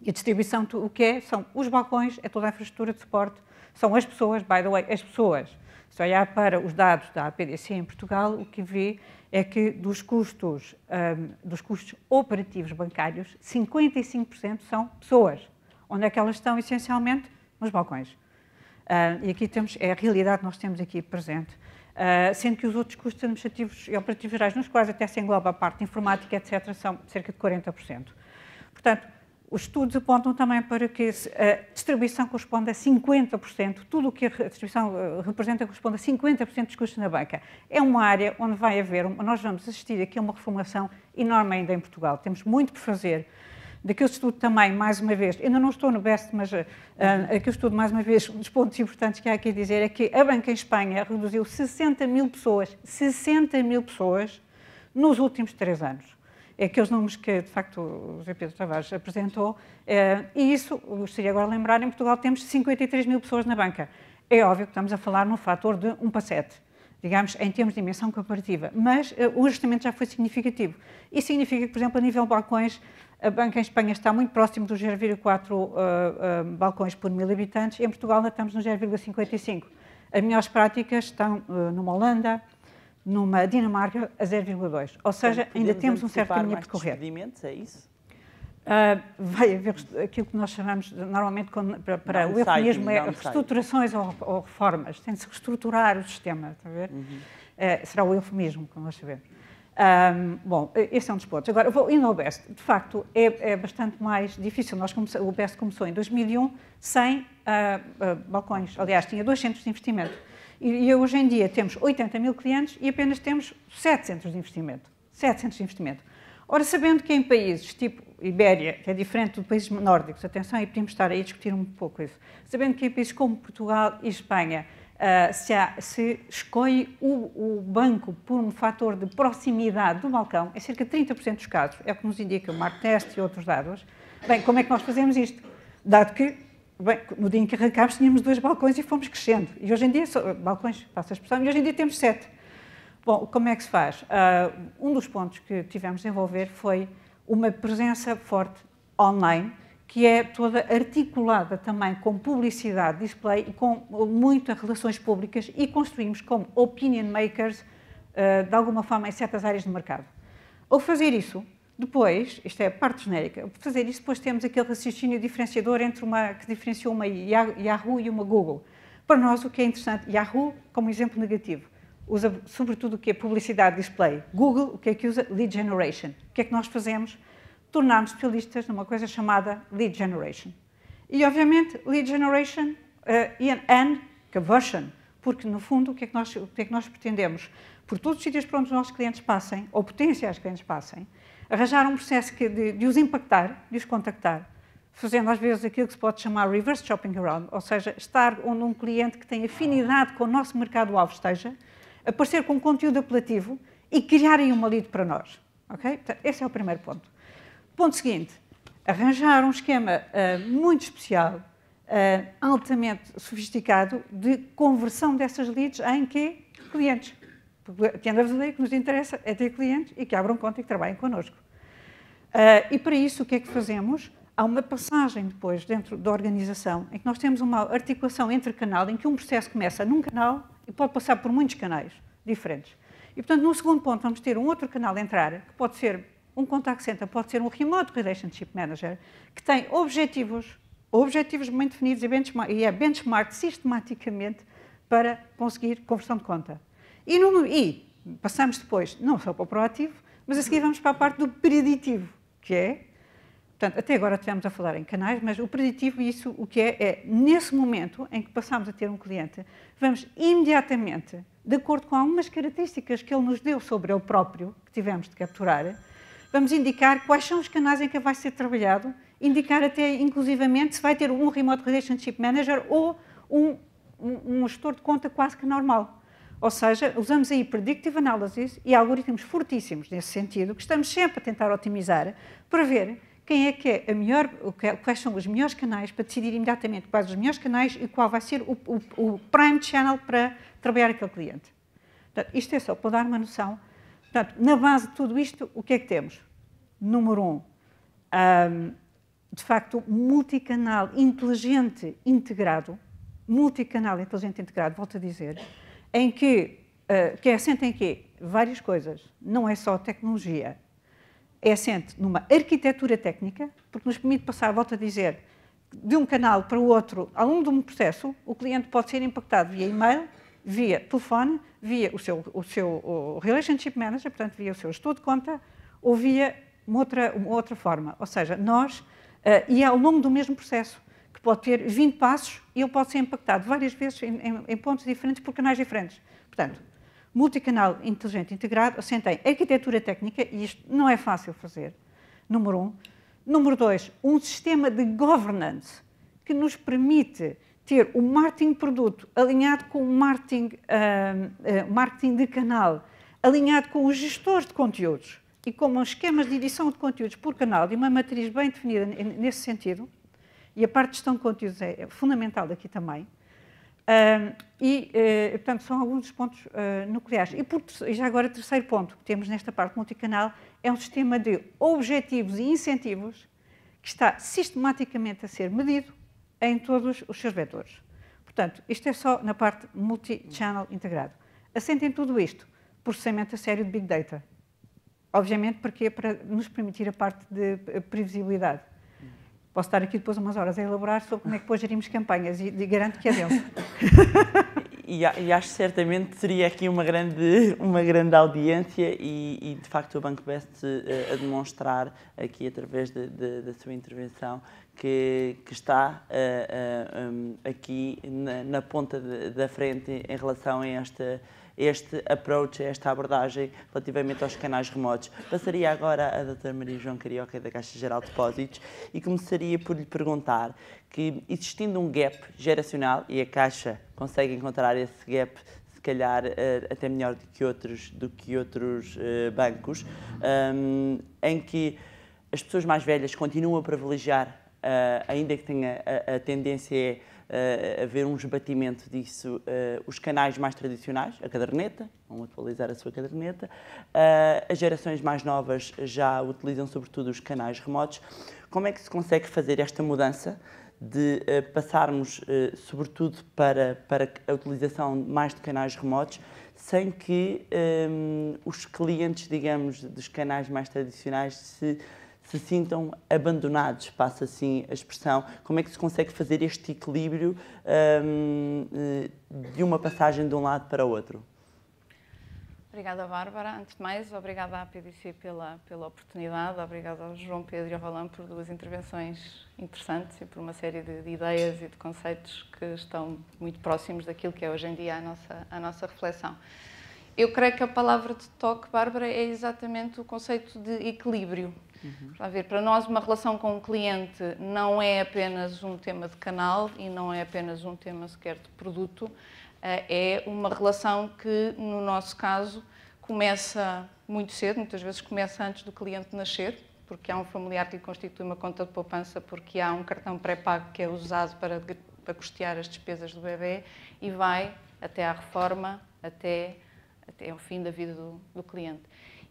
e a distribuição, o que é? São os balcões, é toda a infraestrutura de suporte, são as pessoas, by the way, as pessoas. Se olhar para os dados da APDC em Portugal, o que vê é que dos custos operativos bancários, 55% são pessoas. Onde é que elas estão, essencialmente? Nos balcões. E aqui temos, é a realidade que nós temos aqui presente. Sendo que os outros custos administrativos e operativos gerais, nos quais até se engloba a parte informática, etc., são cerca de 40%. Portanto, os estudos apontam também para que a distribuição corresponde a 50%, tudo o que a distribuição representa corresponde a 50% dos custos na banca. É uma área onde vai haver, nós vamos assistir aqui a uma reformulação enorme ainda em Portugal. Temos muito por fazer. Daquele estudo também, mais uma vez, ainda não estou no BEST, mas aquele estudo, mais uma vez, um dos pontos importantes que há aqui a dizer é que a banca em Espanha reduziu 60 mil pessoas nos últimos 3 anos. É aqueles números que, de facto, o José Pedro Tavares apresentou, e isso, gostaria agora de lembrar, em Portugal temos 53 mil pessoas na banca. É óbvio que estamos a falar num fator de 1 para 7, digamos, em termos de dimensão comparativa, mas o ajustamento já foi significativo. Isso significa que, por exemplo, a nível de balcões, a banca em Espanha está muito próximo dos 0,4 balcões por 1000 habitantes, e em Portugal ainda estamos nos 0,55. As melhores práticas estão numa Holanda, numa Dinamarca, a 0,2. Ou seja, ainda temos um certo caminho a percorrer. É isso? Vai haver aquilo que nós chamamos, normalmente, para o eufemismo, é reestruturações ou reformas. Tem de se reestruturar o sistema, está a ver? Será o eufemismo, como nós sabemos. Bom, esse é um dos pontos. Agora, vou indo ao BEST. De facto, é bastante mais difícil. O BEST começou em 2001 sem balcões. Aliás, tinha 2 centros de investimento. E hoje em dia temos 80 mil clientes e apenas temos 7 centros de investimento. 7 centros de investimento. Ora, sabendo que em países tipo Ibéria, que é diferente dos países nórdicos, atenção, e podemos estar aí a discutir um pouco isso, sabendo que em países como Portugal e Espanha se escolhe o banco por um fator de proximidade do balcão, em cerca de 30% dos casos, é o que nos indica o Marktest e outros dados. Bem, como é que nós fazemos isto? Dado que, bem, no dia em que arrancámos tínhamos 2 balcões e fomos crescendo. E hoje em dia, balcões, passa a expressão, e hoje em dia temos 7. Bom, como é que se faz? Um dos pontos que tivemos de desenvolver foi uma presença forte online, que é toda articulada também com publicidade, display e com muitas relações públicas, e construímos como opinion makers, de alguma forma, em certas áreas do mercado. Ao fazer isso, depois, isto é a parte genérica, ao fazer isso, depois temos aquele raciocínio diferenciador entre que diferenciou uma Yahoo e uma Google. Para nós, o que é interessante, Yahoo, como exemplo negativo, usa sobretudo o que é publicidade display. Google, o que é que usa? Lead generation. O que é que nós fazemos? Tornámos especialistas numa coisa chamada lead generation. E, obviamente, lead generation and conversion, porque, no fundo, o que é que nós pretendemos? Por todos os sítios para onde os nossos clientes passem, ou potenciais clientes passem, arranjar um processo de os impactar, de os contactar, fazendo às vezes aquilo que se pode chamar reverse shopping around, ou seja, estar onde um cliente que tem afinidade com o nosso mercado-alvo esteja, aparecer com conteúdo apelativo e criarem uma lead para nós. Okay? Portanto, esse é o primeiro ponto. Ponto seguinte, arranjar um esquema muito especial, altamente sofisticado, de conversão dessas leads em quê? Clientes. Porque a ideia que nos interessa é ter clientes e que abram conta e que trabalhem connosco. E para isso, o que é que fazemos? Há uma passagem depois dentro da organização em que nós temos uma articulação entre canal, em que um processo começa num canal e pode passar por muitos canais diferentes. E, portanto, no segundo ponto, vamos ter um outro canal a entrar, que pode ser um contact center, pode ser um remote relationship manager, que tem objetivos bem definidos e é benchmark sistematicamente para conseguir conversão de conta. E passamos depois, não só para o proativo, mas a seguir vamos para a parte do preditivo, que é, portanto, até agora estivemos a falar em canais, mas o preditivo, isso o que é nesse momento em que passamos a ter um cliente, vamos imediatamente, de acordo com algumas características que ele nos deu sobre ele próprio, que tivemos de capturar, vamos indicar quais são os canais em que vai ser trabalhado, indicar até, inclusivamente, se vai ter um Remote Relationship Manager ou um gestor de conta quase que normal. Ou seja, usamos aí Predictive Analysis e algoritmos fortíssimos nesse sentido, que estamos sempre a tentar otimizar para ver quem é que é a melhor, quais são os melhores canais, para decidir imediatamente quais os melhores canais e qual vai ser o prime channel para trabalhar aquele cliente. Portanto, isto é só para dar uma noção. Portanto, na base de tudo isto, o que é que temos? Número 1, de facto, multicanal inteligente integrado, volto a dizer, em que é assente em quê? Várias coisas. Não é só tecnologia. É assente numa arquitetura técnica, porque nos permite passar, volto a dizer, de um canal para o outro, ao longo de um processo, o cliente pode ser impactado via e-mail, via telefone, via o seu relationship manager, portanto, via o seu gestor de conta, ou via uma outra forma. Ou seja, e é ao longo do mesmo processo, que pode ter 20 passos e ele pode ser impactado várias vezes em pontos diferentes por canais diferentes. Portanto, multicanal inteligente integrado, assenta em arquitetura técnica, e isto não é fácil fazer, número 1. Número 2, um sistema de governance que nos permite ter o marketing produto alinhado com o marketing de canal, alinhado com os gestores de conteúdos e com os esquemas de edição de conteúdos por canal, de uma matriz bem definida nesse sentido, e a parte de gestão de conteúdos é fundamental daqui também. Portanto, são alguns dos pontos nucleares. E já agora, terceiro ponto que temos nesta parte multicanal é um sistema de objetivos e incentivos que está sistematicamente a ser medido em todos os seus vetores. Portanto, isto é só na parte multi-channel integrado. Assentem tudo isto, processamento a sério de Big Data. Obviamente, porque para nos permitir a parte de previsibilidade. Posso estar aqui depois umas horas a elaborar sobre como é que depois gerimos campanhas e garanto que é denso. E acho que certamente teria aqui uma grande audiência e de facto o Banco Best a demonstrar aqui através da sua intervenção que está aqui na ponta da frente em relação a este approach, a esta abordagem relativamente aos canais remotos. Passaria agora a Dra. Maria João Carioca da Caixa Geral de Depósitos e começaria por lhe perguntar que, existindo um gap geracional, e a Caixa consegue encontrar esse gap se calhar até melhor do que outros bancos, em que as pessoas mais velhas continuam a privilegiar, ainda que tenha a tendência haver um esbatimento disso, os canais mais tradicionais, a caderneta, vão atualizar a sua caderneta, as gerações mais novas já utilizam sobretudo os canais remotos. Como é que se consegue fazer esta mudança de passarmos sobretudo para a utilização mais de canais remotos, sem que os clientes, digamos, dos canais mais tradicionais se sintam abandonados, passa assim a expressão? Como é que se consegue fazer este equilíbrio de uma passagem de um lado para o outro? Obrigada, Bárbara. Antes de mais, obrigada à PDC pela oportunidade, obrigada ao João Pedro e ao Roland por duas intervenções interessantes e por uma série de ideias e de conceitos que estão muito próximos daquilo que é hoje em dia a nossa reflexão. Eu creio que a palavra de toque, Bárbara, é exatamente o conceito de equilíbrio. Está a ver, para nós uma relação com o cliente não é apenas um tema de canal e não é apenas um tema sequer de produto, é uma relação que, no nosso caso, começa muito cedo, muitas vezes começa antes do cliente nascer, porque há um familiar que lhe constitui uma conta de poupança, porque há um cartão pré-pago que é usado para custear as despesas do bebê e vai até à reforma, até ao fim da vida do cliente.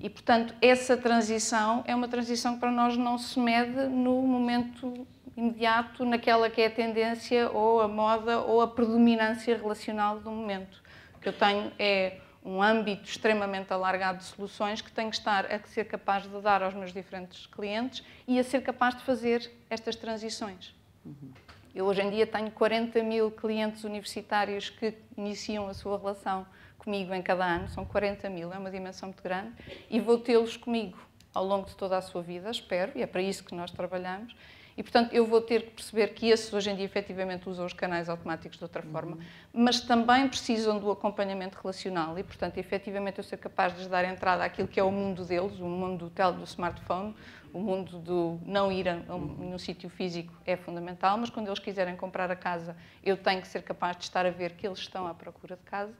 E, portanto, essa transição é uma transição que para nós não se mede no momento imediato, naquela que é a tendência ou a moda ou a predominância relacional do momento. O que eu tenho é um âmbito extremamente alargado de soluções que tenho que estar a ser capaz de dar aos meus diferentes clientes e a ser capaz de fazer estas transições. Eu hoje em dia tenho 40 mil clientes universitários que iniciam a sua relação comigo em cada ano, são 40 mil, é uma dimensão muito grande, e vou tê-los comigo ao longo de toda a sua vida, espero, e é para isso que nós trabalhamos, e portanto eu vou ter que perceber que esses hoje em dia efetivamente usam os canais automáticos de outra forma, mas também precisam do acompanhamento relacional e portanto efetivamente eu ser capaz de lhes dar entrada àquilo que é o mundo deles, o mundo do smartphone, o mundo do não ir num sítio físico é fundamental, mas quando eles quiserem comprar a casa, eu tenho que ser capaz de estar a ver que eles estão à procura de casa.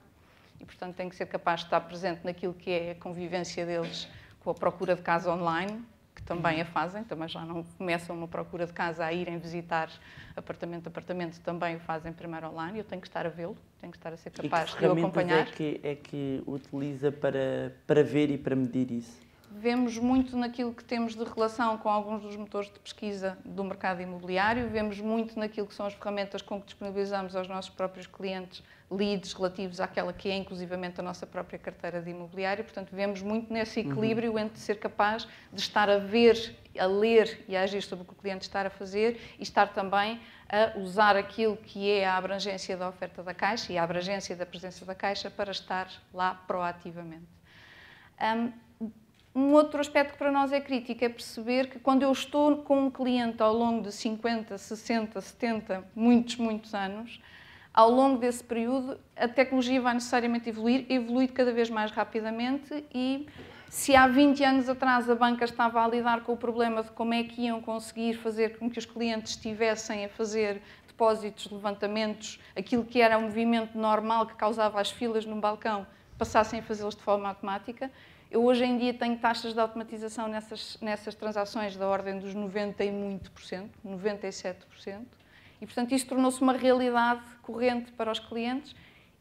E, portanto, tenho que ser capaz de estar presente naquilo que é a convivência deles com a procura de casa online, que também a fazem, também já não começam uma procura de casa a irem visitar apartamento a apartamento, também o fazem primeiro online. Eu tenho que estar a vê-lo, tenho que estar a ser capaz de o acompanhar. E que ferramentas é que utiliza para ver e para medir isso? Vemos muito naquilo que temos de relação com alguns dos motores de pesquisa do mercado imobiliário, vemos muito naquilo que são as ferramentas com que disponibilizamos aos nossos próprios clientes leads relativos àquela que é inclusivamente a nossa própria carteira de imobiliário. Portanto, vemos muito nesse equilíbrio entre ser capaz de estar a ver, a ler e a agir sobre o que o cliente está a fazer e estar também a usar aquilo que é a abrangência da oferta da Caixa e a abrangência da presença da Caixa para estar lá proativamente. Um outro aspecto que para nós é crítico é perceber que quando eu estou com um cliente ao longo de 50, 60, 70, muitos anos, ao longo desse período a tecnologia vai necessariamente evolui cada vez mais rapidamente e se há 20 anos atrás a banca estava a lidar com o problema de como é que iam conseguir fazer com que os clientes estivessem a fazer depósitos, levantamentos, aquilo que era um movimento normal que causava as filas num balcão, passassem a fazê-los de forma automática. Eu hoje em dia tenho taxas de automatização nessas transações da ordem dos 90 e muito por cento, 97%. E, portanto, isso tornou-se uma realidade corrente para os clientes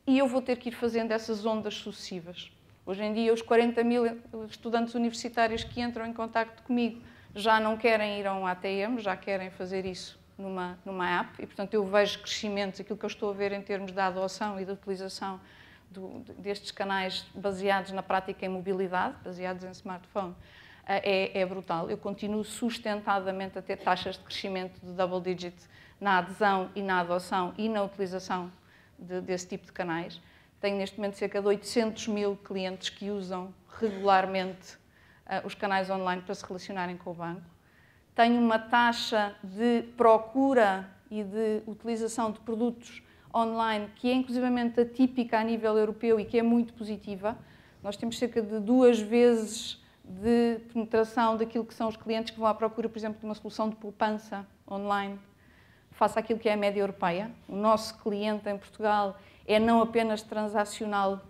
e eu vou ter que ir fazendo essas ondas sucessivas. Hoje em dia, os 40 mil estudantes universitários que entram em contacto comigo já não querem ir a um ATM, já querem fazer isso numa app e, portanto, eu vejo crescimentos, aquilo que eu estou a ver em termos da adoção e da utilização destes canais baseados na prática em mobilidade, baseados em smartphone, é brutal. Eu continuo sustentadamente a ter taxas de crescimento de double digit na adesão e na adoção e na utilização desse tipo de canais. Tenho neste momento cerca de 800 mil clientes que usam regularmente os canais online para se relacionarem com o banco. Tenho uma taxa de procura e de utilização de produtos online, que é inclusivamente atípica a nível europeu e que é muito positiva. Nós temos cerca de 2 vezes de penetração daquilo que são os clientes que vão à procura, por exemplo, de uma solução de poupança online, face àquilo que é a média europeia. O nosso cliente em Portugal é não apenas transacional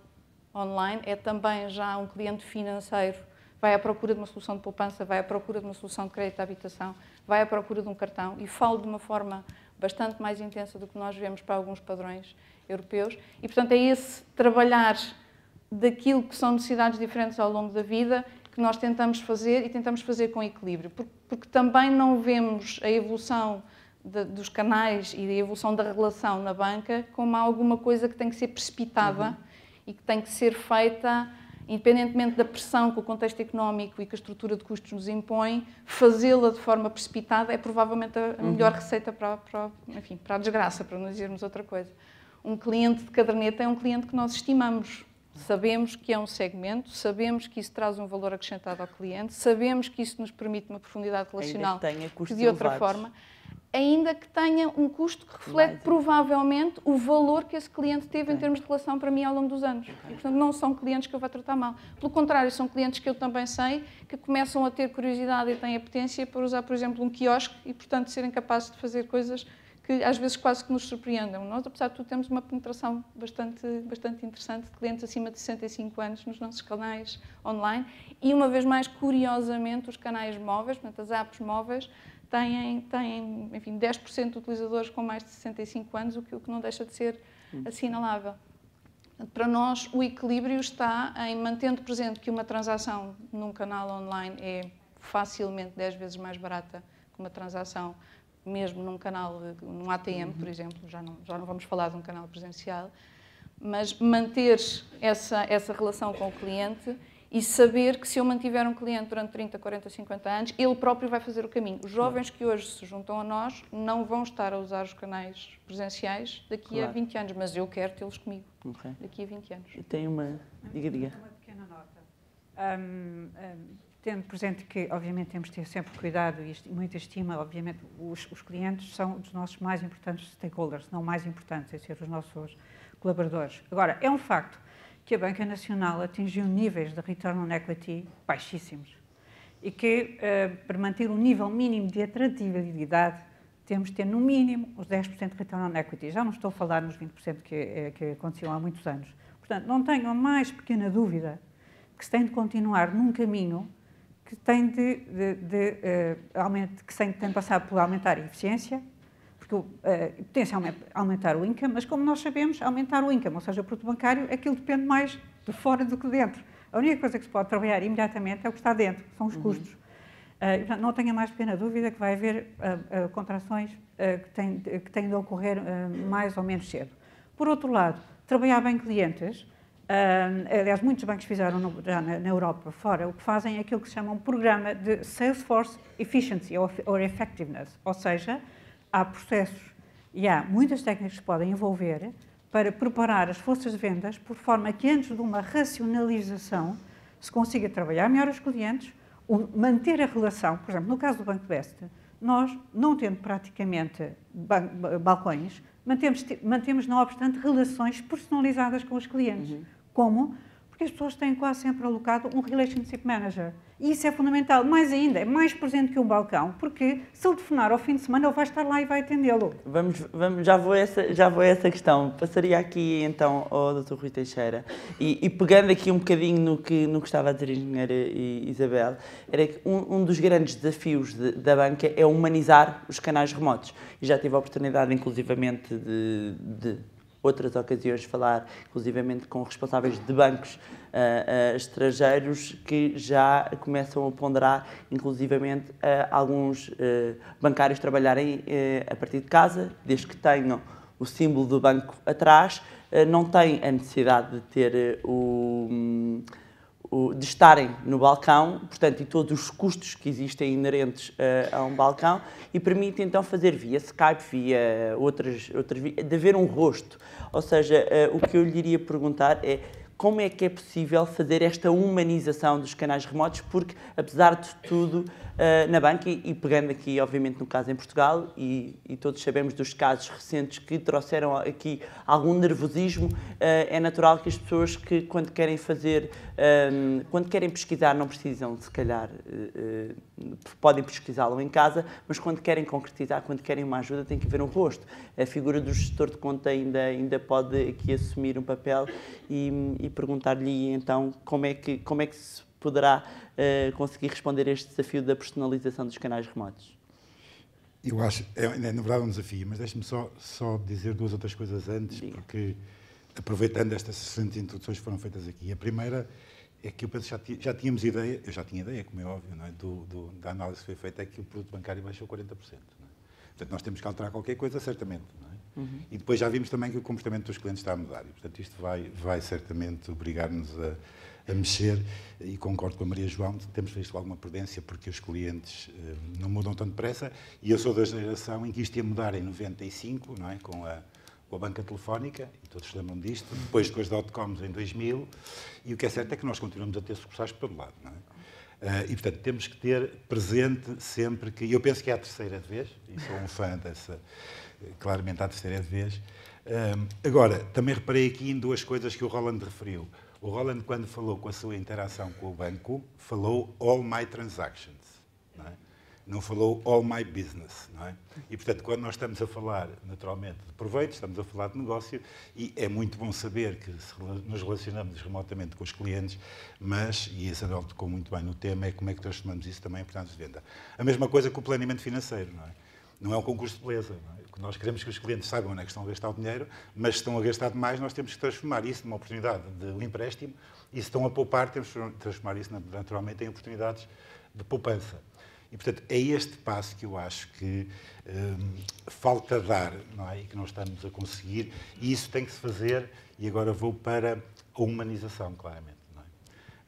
online, é também já um cliente financeiro. Vai à procura de uma solução de poupança, vai à procura de uma solução de crédito à habitação, vai à procura de um cartão e falo de uma forma bastante mais intensa do que nós vemos para alguns padrões europeus. E, portanto, é esse trabalhar daquilo que são necessidades diferentes ao longo da vida que nós tentamos fazer e tentamos fazer com equilíbrio, porque também não vemos a evolução dos canais e a evolução da relação na banca como alguma coisa que tem que ser precipitada e que tem que ser feita independentemente da pressão que o contexto económico e que a estrutura de custos nos impõe, fazê-la de forma precipitada é provavelmente a melhor receita para a desgraça, para não dizermos outra coisa. Um cliente de caderneta é um cliente que nós estimamos. Sabemos que é um segmento, sabemos que isso traz um valor acrescentado ao cliente, sabemos que isso nos permite uma profundidade relacional que de outra forma. ainda que tenha um custo que reflete provavelmente o valor que esse cliente teve em termos de relação para mim ao longo dos anos. E, portanto, não são clientes que eu vou tratar mal. Pelo contrário, são clientes que eu também sei que começam a ter curiosidade e têm apetência para usar, por exemplo, um quiosque e, portanto, serem capazes de fazer coisas que às vezes quase que nos surpreendem. Nós, apesar de tudo, temos uma penetração bastante interessante de clientes acima de 65 anos nos nossos canais online e, uma vez mais, curiosamente, os canais móveis, portanto, as apps móveis, têm enfim, 10% de utilizadores com mais de 65 anos, o que não deixa de ser assinalável. Para nós, o equilíbrio está em mantendo presente que uma transação num canal online é facilmente 10 vezes mais barata que uma transação mesmo num canal, num ATM, por exemplo, já não vamos falar de um canal presencial, mas manter essa relação com o cliente e saber que se eu mantiver um cliente durante 30, 40, 50 anos, ele próprio vai fazer o caminho. Os jovens que hoje se juntam a nós não vão estar a usar os canais presenciais daqui a 20 anos, mas eu quero tê-los comigo daqui a 20 anos. E tem uma... Diga. Uma pequena nota. Tendo presente que, obviamente, temos de ter sempre cuidado e muita estima, obviamente, os clientes são os nossos mais importantes stakeholders, não mais importantes, a ser os nossos colaboradores. Agora, é um facto que a Banca Nacional atingiu níveis de return on equity baixíssimos e que, para manter um nível mínimo de atratividade, temos de ter, no mínimo, os 10% de return on equity. Já não estou a falar nos 20% que aconteciam há muitos anos. Portanto, não tenham a mais pequena dúvida que se tem de continuar num caminho que tem de passar por aumentar a eficiência, porque potencialmente aumentar o income, mas como nós sabemos, aumentar o income, ou seja, o produto bancário, aquilo depende mais de fora do que de dentro. A única coisa que se pode trabalhar imediatamente é o que está dentro, são os custos. Portanto, não tenha mais pequena dúvida que vai haver contrações que têm de ocorrer mais ou menos cedo. Por outro lado, trabalhar bem clientes. Aliás, muitos bancos fizeram já na Europa fora, o que fazem é aquilo que se chama um programa de Salesforce Efficiency ou Effectiveness, ou seja, há processos e há muitas técnicas que se podem envolver para preparar as forças de vendas por forma que antes de uma racionalização se consiga trabalhar melhor os clientes, manter a relação. Por exemplo, no caso do Banco Best, nós, não tendo praticamente balcões, mantemos, não obstante, relações personalizadas com os clientes. Como? Porque as pessoas têm quase sempre alocado um relationship manager. E isso é fundamental. Mais ainda, é mais presente que um balcão, porque se ele telefonar ao fim de semana, ele vai estar lá e vai atendê-lo. Já vou a essa questão. Passaria aqui, então, ao Dr. Rui Teixeira. E pegando aqui um bocadinho no que estava a dizer a engenheira Isabel, era que um dos grandes desafios da banca é humanizar os canais remotos. E já tive a oportunidade, inclusivamente, de outras ocasiões, falar inclusivamente com responsáveis de bancos estrangeiros que já começam a ponderar inclusivamente alguns bancários trabalharem a partir de casa, desde que tenham o símbolo do banco atrás, não têm a necessidade de ter de estarem no balcão, portanto, e todos os custos que existem inerentes a um balcão, e permite então fazer via Skype, via outras de haver um rosto. Ou seja, o que eu lhe iria perguntar é como é que é possível fazer esta humanização dos canais remotos, porque, apesar de tudo, na banca, e pegando aqui, obviamente, no caso em Portugal, e todos sabemos dos casos recentes que trouxeram aqui algum nervosismo, é natural que as pessoas que, quando querem pesquisar, não precisam, se calhar, podem pesquisá-lo em casa, mas quando querem concretizar, quando querem uma ajuda, tem que haver um rosto. A figura do gestor de conta ainda pode aqui assumir um papel e perguntar-lhe, então, como é que se poderá conseguir responder a este desafio da personalização dos canais remotos? Eu acho, na verdade é um desafio, mas deixe-me só dizer duas outras coisas antes, porque aproveitando estas excelentes introduções que foram feitas aqui, a primeira é que eu penso que já tínhamos ideia, eu já tinha ideia, como é óbvio, não é? Da análise que foi feita, é que o produto bancário baixou 40%. Não é? Portanto, nós temos que alterar qualquer coisa, certamente. Não é? E depois já vimos também que o comportamento dos clientes está a mudar, e portanto isto vai certamente obrigar-nos a mexer, e concordo com a Maria João, temos visto alguma prudência porque os clientes não mudam tão depressa, e eu sou da geração em que isto ia mudar em 95, não é? Com a banca telefónica, e todos se lembram disto, depois com as dot-coms em 2000, e o que é certo é que nós continuamos a ter sucursais por todo lado, não é? E, portanto, temos que ter presente sempre que... Eu penso que é a terceira vez, e sou um fã dessa... Claramente, a terceira vez. Agora, também reparei aqui em duas coisas que o Roland referiu. O Roland, quando falou com a sua interação com o banco, falou all my transactions, não é? Não falou all my business, não é? E, portanto, quando nós estamos a falar, naturalmente, de proveito, estamos a falar de negócio, e é muito bom saber que nos relacionamos remotamente com os clientes, mas, e a Isabel tocou muito bem no tema, é como é que transformamos isso também em oportunidades de venda. A mesma coisa com o planeamento financeiro, não é? Não é um concurso de beleza, não é? Nós queremos que os clientes saibam onde é que estão a gastar o dinheiro, mas se estão a gastar demais, nós temos que transformar isso numa oportunidade de um empréstimo, e se estão a poupar, temos que transformar isso naturalmente em oportunidades de poupança. E, portanto, é este passo que eu acho que falta dar, não é? E que não estamos a conseguir, e isso tem que se fazer, e agora vou para a humanização, claramente, não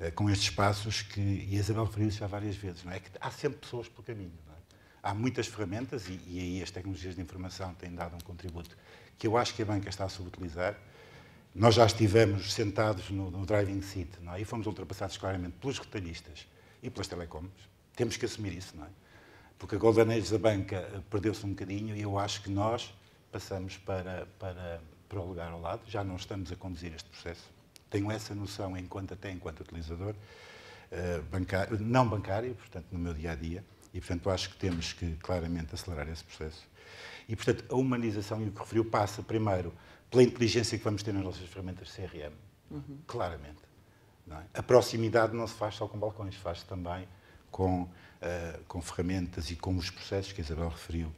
é? Com estes passos que, e a Isabel referiu já várias vezes, não é? Que há sempre pessoas pelo caminho, não é? Há muitas ferramentas, e aí as tecnologias de informação têm dado um contributo que eu acho que a banca está a subutilizar. Nós já estivemos sentados no driving seat, não é? E fomos ultrapassados claramente pelos retalhistas e pelas telecoms. Temos que assumir isso, não é? Porque a Golden Age da banca perdeu-se um bocadinho, e eu acho que nós passamos para o lugar ao lado, já não estamos a conduzir este processo. Tenho essa noção até enquanto utilizador não bancário, portanto, no meu dia-a-dia. E, portanto, acho que temos que, claramente, acelerar esse processo. E, portanto, a humanização, e o que referiu, passa, primeiro, pela inteligência que vamos ter nas nossas ferramentas de CRM. Claramente. Não é? A proximidade não se faz só com balcões, faz-se também com ferramentas e com os processos que a Isabel referiu,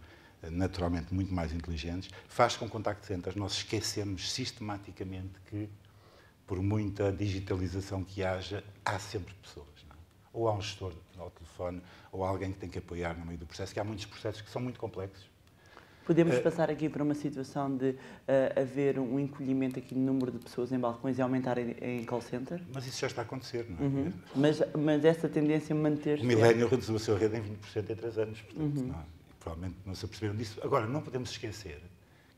naturalmente muito mais inteligentes. Faz com contact centers. Nós esquecemos sistematicamente que, por muita digitalização que haja, há sempre pessoas. Ou há um gestor ao telefone, ou há alguém que tem que apoiar no meio do processo, que há muitos processos que são muito complexos. Podemos passar aqui para uma situação de haver um encolhimento aqui no número de pessoas em balcões e aumentar em call center? Mas isso já está a acontecer, não é? Mas essa tendência manter-se... O Millennium reduziu a sua rede em 20% em 3 anos, portanto, provavelmente não se aperceberam disso. Agora, não podemos esquecer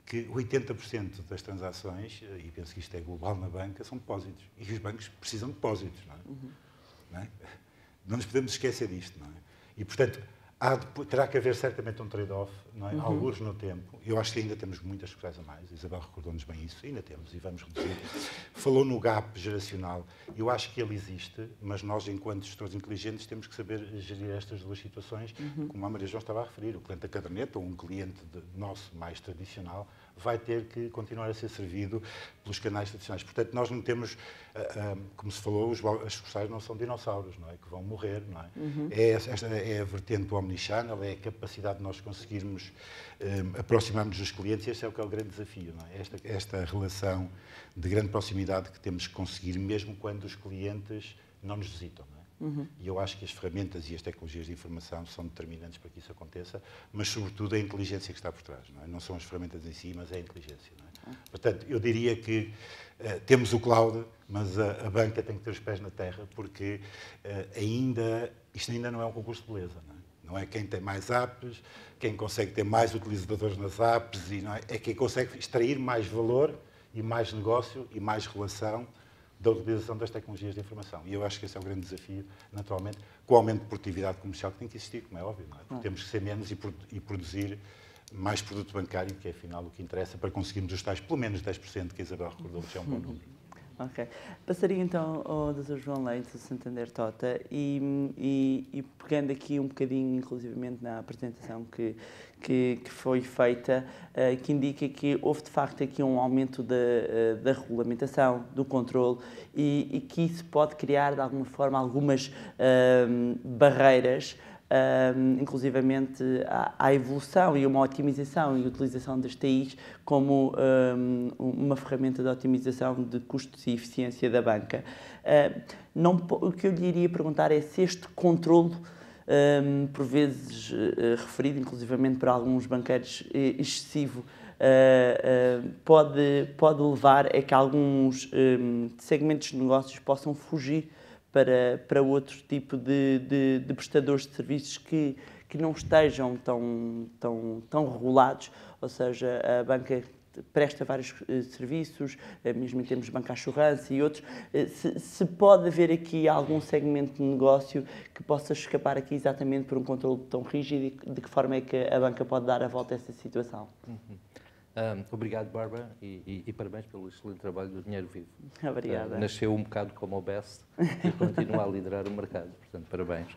que 80% das transações, e penso que isto é global na banca, são depósitos. E os bancos precisam de depósitos, não é? Não é? Não nos podemos esquecer disto, não é? E, portanto, terá que haver certamente um trade-off, não é? Alguns no tempo. Eu acho que ainda temos muitas coisas a mais. A Isabel recordou-nos bem isso. Ainda temos e vamos reduzir. Falou no gap geracional. Eu acho que ele existe, mas nós, enquanto gestores inteligentes, temos que saber gerir estas duas situações, como a Maria João estava a referir. O cliente da caderneta, ou um cliente nosso mais tradicional, vai ter que continuar a ser servido pelos canais tradicionais. Portanto, nós não temos, como se falou, as sucursais não são dinossauros, não é? Que vão morrer, não é? Esta é a vertente do omnichannel, é a capacidade de nós conseguirmos aproximarmos dos clientes, e este é o que é o grande desafio, não é? Esta relação de grande proximidade que temos que conseguir, mesmo quando os clientes não nos visitam, não é? E eu acho que as ferramentas e as tecnologias de informação são determinantes para que isso aconteça, mas, sobretudo, a inteligência que está por trás, não é? Não são as ferramentas em si, mas é a inteligência, não é? Portanto, eu diria que temos o cloud, mas a banca tem que ter os pés na terra, porque isto ainda não é um concurso de beleza, não é? Não é quem tem mais apps, quem consegue ter mais utilizadores nas apps, e não é quem consegue extrair mais valor e mais negócio e mais relação da utilização das tecnologias de informação. E eu acho que esse é o grande desafio, naturalmente, com o aumento de produtividade comercial que tem que existir, como é óbvio, não é? Porque temos que ser menos e produzir mais produto bancário, que é, afinal, o que interessa para conseguirmos os tais, pelo menos 10%, que a Isabel recordou, que é um bom número. Ok. Passaria então ao Dr. João Leite, do Santander Tota, e pegando aqui um bocadinho, inclusivamente na apresentação que foi feita, que indica que houve de facto aqui um aumento da regulamentação, do controle, e que isso pode criar de alguma forma algumas barreiras, inclusivamente à evolução e uma otimização e utilização das TIs como uma ferramenta de otimização de custos e eficiência da banca. O que eu lhe iria perguntar é se este controlo, por vezes referido inclusivamente para alguns banqueiros excessivo, pode levar a que alguns segmentos de negócios possam fugir para outro tipo de prestadores de serviços que não estejam tão regulados, ou seja, a banca presta vários serviços, mesmo em termos de banca assurância e outros. Se pode haver aqui algum segmento de negócio que possa escapar aqui exatamente por um controle tão rígido e de que forma é que a banca pode dar a volta a essa situação? Obrigado, Bárbara, e parabéns pelo excelente trabalho do Dinheiro Vivo. Obrigada. Nasceu um bocado como o Best e continua a liderar o mercado, portanto, parabéns.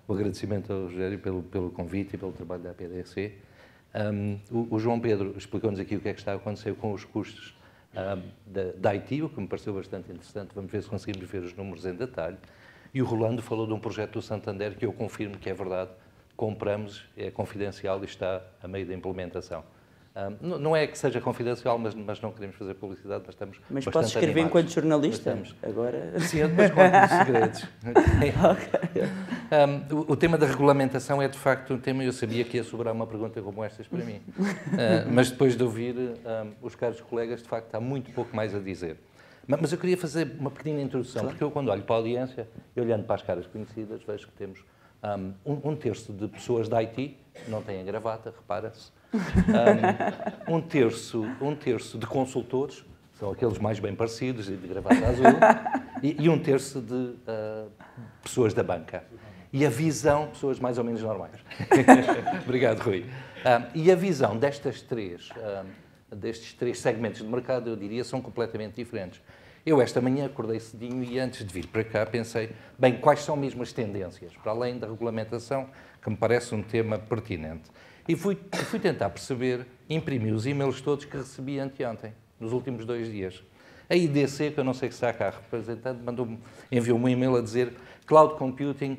O agradecimento ao Rogério pelo convite e pelo trabalho da APDC. O João Pedro explicou-nos aqui o que é que está a acontecer com os custos da IT, o que me pareceu bastante interessante. Vamos ver se conseguimos ver os números em detalhe. E o Rolando falou de um projeto do Santander que eu confirmo que é verdade. Compramos, é confidencial e está a meio da implementação. Não é que seja confidencial, mas não queremos fazer publicidade, mas estamos Mas bastante posso escrever animados. Enquanto jornalista? Agora... Sim, depois conto os segredos. O tema da regulamentação é, de facto, um tema, eu sabia que ia sobrar uma pergunta como estas para mim. Mas depois de ouvir os caros colegas, de facto, há muito pouco mais a dizer. Mas eu queria fazer uma pequena introdução, porque eu, quando olho para a audiência, e olhando para as caras conhecidas, vejo que temos um terço de pessoas da IT, não têm a gravata, repara-se. Um terço de consultores, são aqueles mais bem parecidos e de gravata azul, e um terço de pessoas da banca. E a visão, pessoas mais ou menos normais. Obrigado, Rui. E a visão destes três segmentos de mercado, eu diria, são completamente diferentes. Eu, esta manhã, acordei cedinho e, antes de vir para cá, pensei, bem, quais são mesmo as tendências, para além da regulamentação, que me parece um tema pertinente. E fui tentar perceber, imprimi os e-mails todos que recebi anteontem, nos últimos 2 dias. A IDC, que eu não sei se está cá representante, enviou-me um e-mail a dizer Cloud Computing,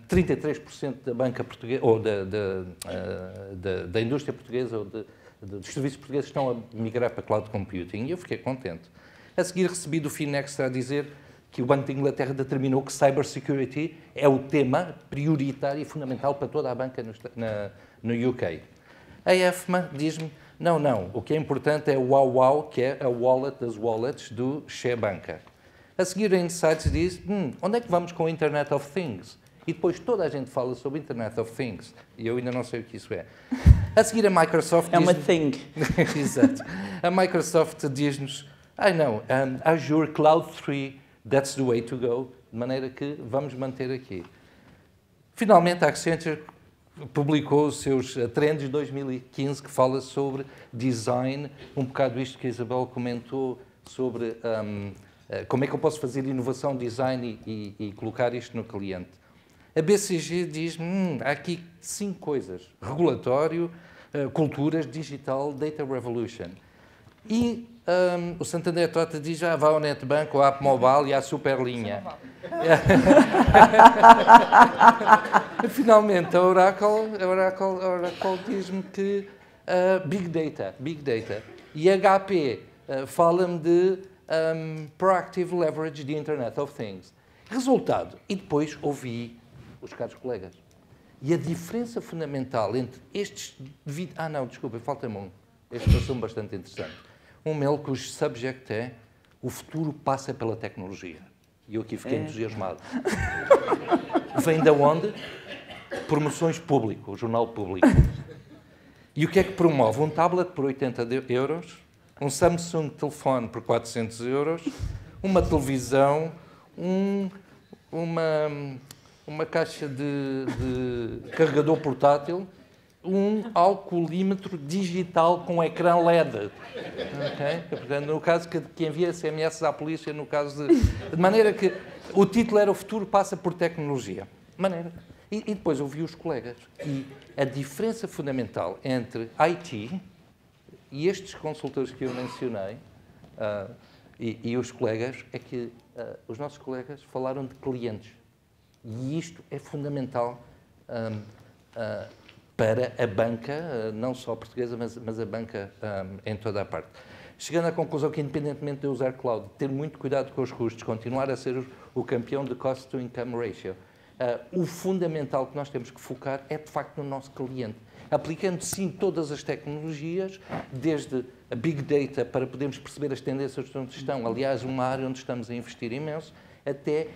33% da banca portuguesa, ou da indústria portuguesa, ou dos serviços portugueses estão a migrar para Cloud Computing. E eu fiquei contente. A seguir recebi do Finextra a dizer que o Banco de Inglaterra determinou que Cybersecurity é o tema prioritário e fundamental para toda a banca no UK. A EFMA diz-me, não, o que é importante é o WOW, que é a wallet das wallets do Share Banca. A seguir a Insights diz, onde é que vamos com o Internet of Things? E depois toda a gente fala sobre Internet of Things, e eu ainda não sei o que isso é. A seguir a Microsoft é uma thing. Exato. A Microsoft diz-nos, Azure Cloud 3, that's the way to go, de maneira que vamos manter aqui. Finalmente, a Accenture publicou os seus trends de 2015, que fala sobre design, um bocado isto que a Isabel comentou, sobre como é que eu posso fazer inovação, design e colocar isto no cliente. A BCG diz, há aqui 5 coisas, regulatório, culturas, digital, data revolution. E o Santander Tota diz, vá ao NetBank, ao App Mobile e à Superlinha. Finalmente, a Oracle diz-me que Big Data. E a HP fala-me de Proactive Leverage de Internet of Things. Resultado, e depois ouvi os caros colegas. E a diferença fundamental entre estes... falta-me um. Este passou-me bastante interessante. Um mail cujo subject é o futuro passa pela tecnologia. E eu aqui fiquei entusiasmado. Vem de onde? Promoções Público, o jornal Público. E o que é que promove? Um tablet por 80 euros, um Samsung telefone por 400 euros, uma televisão, uma caixa de carregador portátil, um alcoolímetro digital com ecrã LED. Okay? Portanto, no caso que envia SMS à polícia, no caso de maneira que o título era O Futuro Passa por Tecnologia. E depois ouvi os colegas. E a diferença fundamental entre IT e estes consultores que eu mencionei e os colegas é que os nossos colegas falaram de clientes. E isto é fundamental para a banca, não só portuguesa, mas a banca em toda a parte. Chegando à conclusão que, independentemente de eu usar cloud, ter muito cuidado com os custos, continuar a ser o campeão de cost to income ratio, o fundamental que nós temos que focar é, de facto, no nosso cliente. Aplicando, sim, todas as tecnologias, desde a Big Data, para podermos perceber as tendências de onde estão, aliás, uma área onde estamos a investir imenso, até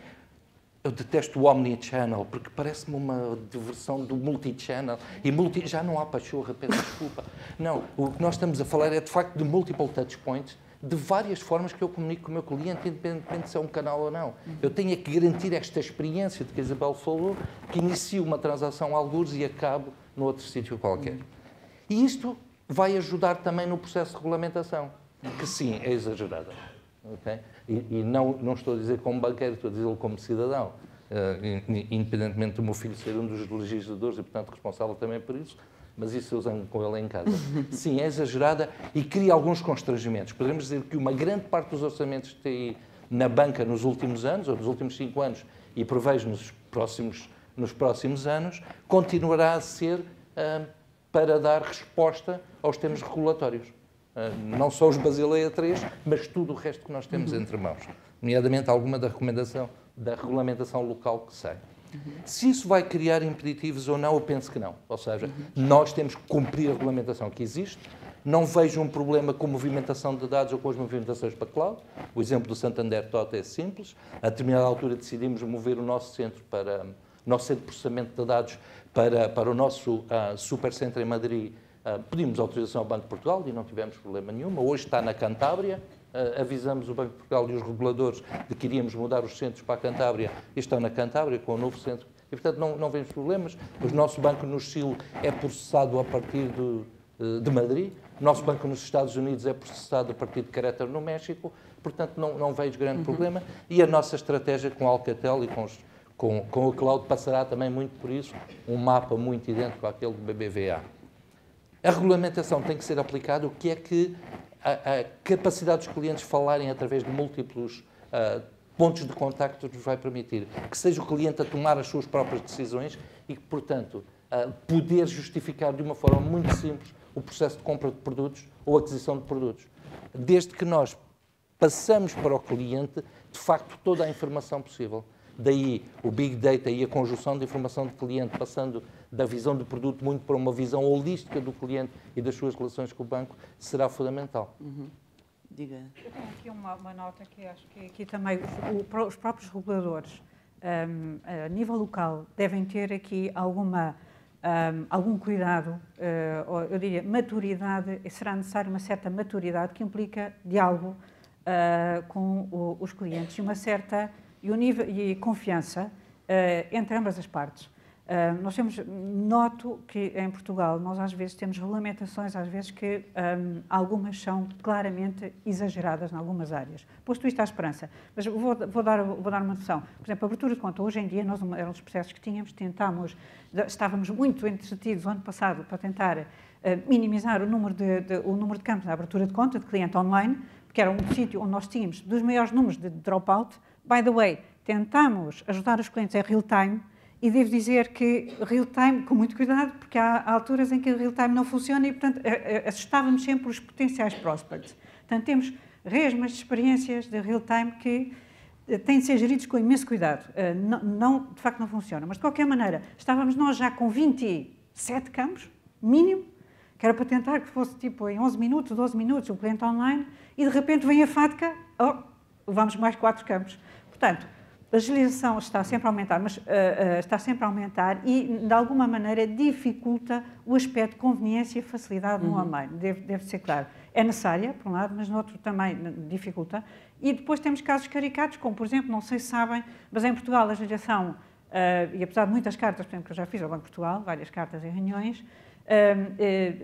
Eu detesto o omnichannel, porque parece-me uma diversão do multichannel. E já não há pachorra, peço desculpa. Não, o que nós estamos a falar é, de facto, de multiple touch points, de várias formas que eu comunico com o meu cliente, independentemente se é um canal ou não. Eu tenho é que garantir esta experiência de que a Isabel falou, que inicio uma transação a algures e acabo noutro sítio qualquer. E isto vai ajudar também no processo de regulamentação, que sim, é exagerada. Okay? E não estou a dizer como banqueiro, estou a dizer como cidadão. Independentemente do meu filho ser um dos legisladores e, portanto, responsável também por isso, mas isso eu zango com ele em casa. Sim, é exagerada e cria alguns constrangimentos. Podemos dizer que uma grande parte dos orçamentos de TI na banca nos últimos anos, ou nos últimos 5 anos, e prevejo nos próximos anos, continuará a ser para dar resposta aos temas regulatórios. Não só os Basileia 3, mas tudo o resto que nós temos entre mãos. Nomeadamente alguma da regulamentação local que sai. Se isso vai criar impeditivos ou não, eu penso que não. Ou seja, nós temos que cumprir a regulamentação que existe. Não vejo um problema com a movimentação de dados ou com as movimentações para cloud. O exemplo do Santander Tot é simples. A determinada altura decidimos mover o nosso centro de processamento de dados para o nosso supercentro em Madrid. Pedimos autorização ao Banco de Portugal e não tivemos problema nenhum. Hoje está na Cantábria. Avisamos o Banco de Portugal e os reguladores de que iríamos mudar os centros para a Cantábria e estão na Cantábria com o novo centro. E, portanto, não vemos problemas. O nosso banco no Chile é processado a partir de Madrid. O nosso banco nos Estados Unidos é processado a partir de Querétaro, no México. Portanto, não vejo grande problema. E a nossa estratégia com a Alcatel e com o cloud passará também muito por isso. Um mapa muito idêntico àquele do BBVA. A regulamentação tem que ser aplicada, o que é que a capacidade dos clientes falarem através de múltiplos pontos de contacto nos vai permitir. Que seja o cliente a tomar as suas próprias decisões e que, portanto, poder justificar de uma forma muito simples o processo de compra de produtos ou aquisição de produtos. Desde que nós passamos para o cliente, de facto, toda a informação possível. Daí o Big Data e a conjunção de informação de cliente, passando da visão do produto muito para uma visão holística do cliente e das suas relações com o banco, será fundamental. Diga. Eu tenho aqui uma nota que acho que aqui também os próprios reguladores, a nível local, devem ter aqui algum cuidado, eu diria maturidade, será necessária uma certa maturidade que implica diálogo com os clientes e uma certa e confiança entre ambas as partes. Noto que em Portugal nós às vezes temos regulamentações, às vezes que algumas são claramente exageradas em algumas áreas. Posto isto à esperança, mas vou dar uma noção. Por exemplo, a abertura de conta, hoje em dia, nós era um dos processos que tínhamos, estávamos muito entretidos o ano passado para tentar minimizar o número de campos na abertura de conta de cliente online, porque era um sítio onde nós tínhamos dos maiores números de dropout. By the way, tentámos ajudar os clientes em real time e devo dizer que real time, com muito cuidado, porque há alturas em que o real time não funciona e, portanto, assustávamos sempre os potenciais prospects. Portanto, temos resmas de experiências de real time que têm de ser geridos com imenso cuidado. De facto, não funciona. Mas, de qualquer maneira, estávamos nós já com 27 campos, mínimo, que era para tentar que fosse tipo em 11 minutos, 12 minutos, o cliente online, e de repente vem a FATCA, levamos mais 4 campos. Portanto, a agilização está sempre a aumentar, mas está sempre a aumentar e, de alguma maneira, dificulta o aspecto de conveniência e facilidade no online. Deve ser claro. É necessária, por um lado, mas no outro também dificulta. E depois temos casos caricatos, como, por exemplo, não sei se sabem, mas em Portugal a legislação, e apesar de muitas cartas, por exemplo, que eu já fiz ao Banco de Portugal, várias cartas e reuniões,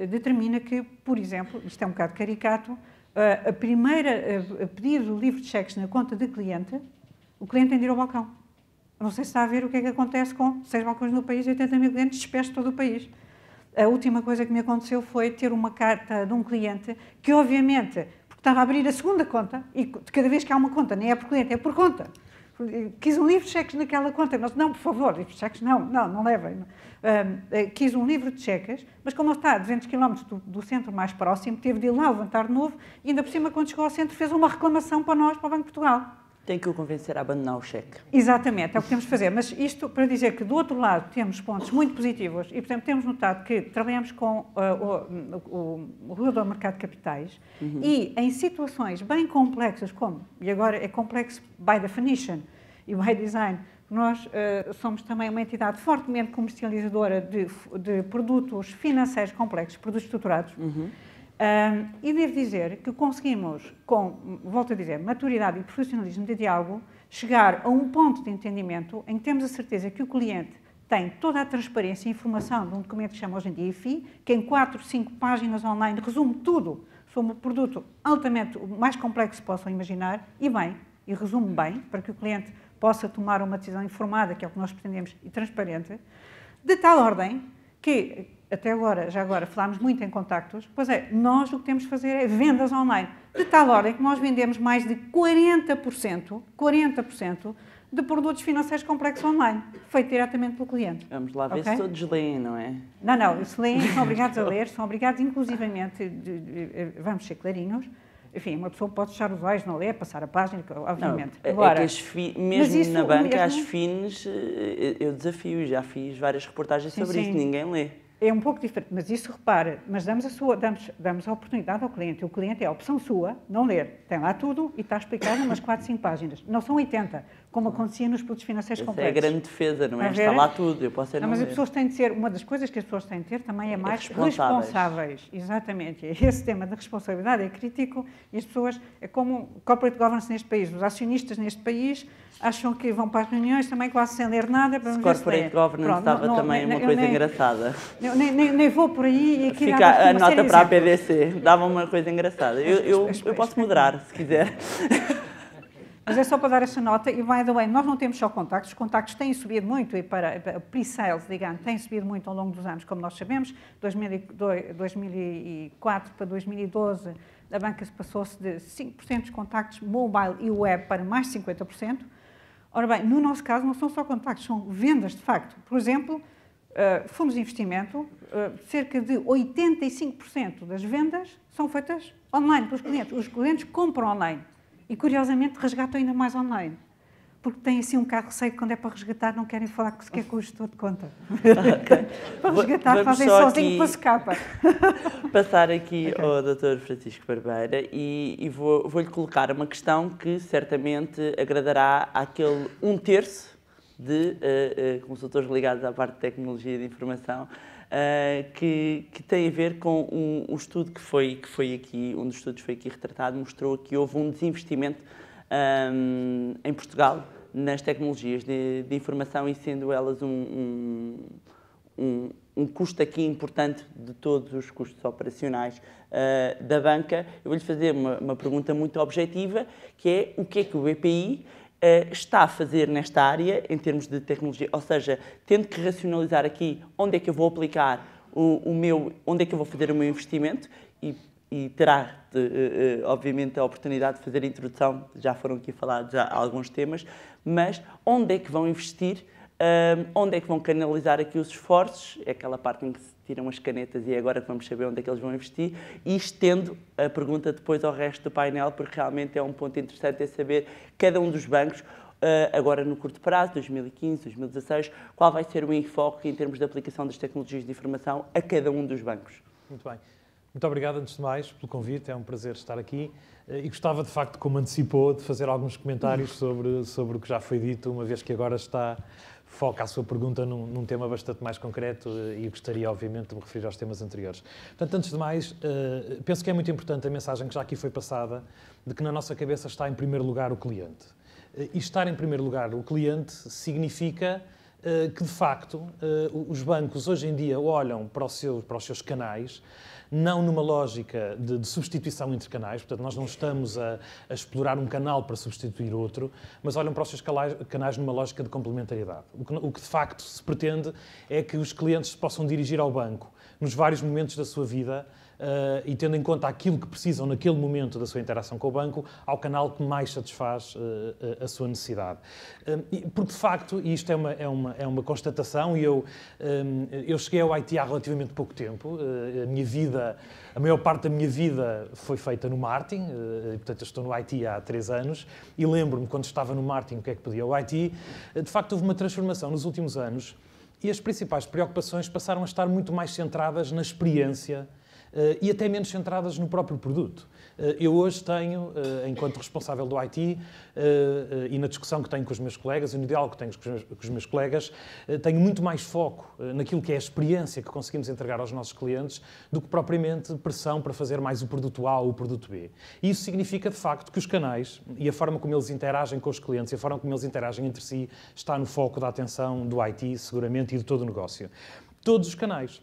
determina que, por exemplo, isto é um bocado caricato, a primeira pedido de livre de cheques na conta de cliente, o cliente tem de ir ao balcão. Não sei se está a ver o que é que acontece com 6 balcões no país e 80 mil clientes dispersos todo o país. A última coisa que me aconteceu foi ter uma carta de um cliente que, obviamente, porque estava a abrir a segunda conta, e cada vez que há uma conta, nem é por cliente, é por conta. Quis um livro de cheques naquela conta. Nós, não, por favor, livro de cheques não levem. Quis um livro de cheques, mas como ele está a 200 km do centro mais próximo, teve de ir lá levantar de novo e ainda por cima, quando chegou ao centro, fez uma reclamação para nós, para o Banco de Portugal. Tem que o convencer a abandonar o cheque. Exatamente, é o que temos de fazer. Mas isto para dizer que, do outro lado, temos pontos muito positivos e, portanto, temos notado que trabalhamos com o regulador do mercado de capitais e em situações bem complexas, como, e agora é complexo by definition e by design, Nós somos também uma entidade fortemente comercializadora de produtos financeiros complexos, produtos estruturados. E devo dizer que conseguimos, com, volto a dizer, maturidade e profissionalismo de diálogo, chegar a um ponto de entendimento em que temos a certeza que o cliente tem toda a transparência e informação de um documento que se chama hoje em dia IFI, que em 4, 5 páginas online resume tudo sobre um produto altamente, o mais complexo que possam imaginar, e bem, e resume bem, para que o cliente possa tomar uma decisão informada, que é o que nós pretendemos, e transparente, de tal ordem que, até agora, já agora, falámos muito em contactos, pois é, nós o que temos de fazer é vendas online, de tal ordem que nós vendemos mais de 40% de produtos financeiros complexos online, feito diretamente pelo cliente. Vamos lá ver se todos leem, não é? Não, se leem, são obrigados a ler, são obrigados inclusivamente, vamos ser clarinhos, enfim, uma pessoa pode fechar os olhos, não ler, passar a página, obviamente. Não, agora, mesmo na banca, as FINs, eu desafio, já fiz várias reportagens sobre isso, ninguém lê. É um pouco diferente, mas isso, repara, mas damos a oportunidade ao cliente. O cliente é a opção sua, não ler. Tem lá tudo e está explicado em umas 4, 5 páginas. Não são 80, como acontecia nos produtos financeiros complexos. É a grande defesa, não é? Está lá tudo, eu posso não mas ler. as pessoas têm de ser, uma das coisas que as pessoas têm de ter também é mais responsáveis. Exatamente. Esse tema da responsabilidade é crítico e as pessoas, é como corporate governance neste país, os acionistas neste país acham que vão para as reuniões também quase sem ler nada. Para corporate governance estava também uma coisa engraçada. Nem vou por aí. E aqui fica a nota para a PDC, dava uma coisa engraçada. Eu posso moderar, se quiser. Mas é só para dar essa nota, e by the way, nós não temos só contactos, os contactos têm subido muito, e para pre-sales, digamos, têm subido muito ao longo dos anos, como nós sabemos, 2004 para 2012, a banca passou-se de 5% dos contactos mobile e web para mais de 50%. Ora bem, no nosso caso, não são só contactos, são vendas de facto. Por exemplo, fundos de investimento, cerca de 85% das vendas são feitas online pelos clientes. Os clientes compram online e, curiosamente, resgatam ainda mais online. Porque têm assim um carro receio que quando é para resgatar não querem falar sequer com o gestor de conta. Para resgatar fazem sozinho para se capa. Passar aqui ao Dr. Francisco Barbeira e vou-lhe colocar uma questão que certamente agradará àquele 1/3 de consultores ligados à parte de tecnologia e de informação, que tem a ver com um estudo que foi aqui, um dos estudos foi aqui retratado, mostrou que houve um desinvestimento em Portugal nas tecnologias de informação e sendo elas um custo aqui importante de todos os custos operacionais da banca. Eu vou-lhe fazer uma pergunta muito objetiva, que é o que é que o BPI está a fazer nesta área em termos de tecnologia, ou seja, tendo que racionalizar aqui onde é que eu vou aplicar onde é que eu vou fazer o meu investimento e terá, obviamente, a oportunidade de fazer a introdução, já foram aqui falados alguns temas, mas onde é que vão investir, onde é que vão canalizar aqui os esforços, é aquela parte em que se tiram as canetas e é agora que vamos saber onde é que eles vão investir, e estendo a pergunta depois ao resto do painel, porque realmente é um ponto interessante, é saber cada um dos bancos, agora no curto prazo, 2015, 2016, qual vai ser o enfoque em termos de aplicação das tecnologias de informação a cada um dos bancos. Muito bem. Muito obrigado, antes de mais, pelo convite. É um prazer estar aqui. E gostava, de facto, como antecipou, de fazer alguns comentários sobre o que já foi dito, uma vez que agora foca a sua pergunta num tema bastante mais concreto e gostaria, obviamente, de me referir aos temas anteriores. Portanto, antes de mais, penso que é muito importante a mensagem que já aqui foi passada, de que na nossa cabeça está em primeiro lugar o cliente. E estar em primeiro lugar o cliente significa que, de facto, os bancos hoje em dia olham para os seus canais, não numa lógica de substituição entre canais, portanto, nós não estamos a explorar um canal para substituir outro, mas olham para os seus canais numa lógica de complementariedade. O que de facto se pretende é que os clientes se possam dirigir ao banco nos vários momentos da sua vida e tendo em conta aquilo que precisam naquele momento da sua interação com o banco, ao canal que mais satisfaz a sua necessidade. Porque, de facto, e isto é uma constatação, e eu cheguei ao IT há relativamente pouco tempo, a maior parte da minha vida foi feita no marketing, portanto eu estou no IT há 3 anos, e lembro-me quando estava no marketing o que é que pedia o IT, de facto houve uma transformação nos últimos anos, e as principais preocupações passaram a estar muito mais centradas na experiência e até menos centradas no próprio produto. Eu hoje tenho, enquanto responsável do IT, e na discussão que tenho com os meus colegas, e no diálogo que tenho com os meus colegas, tenho muito mais foco naquilo que é a experiência que conseguimos entregar aos nossos clientes do que propriamente pressão para fazer mais o produto A ou o produto B. E isso significa, de facto, que os canais e a forma como eles interagem com os clientes e a forma como eles interagem entre si está no foco da atenção do IT, seguramente, e de todo o negócio. Todos os canais.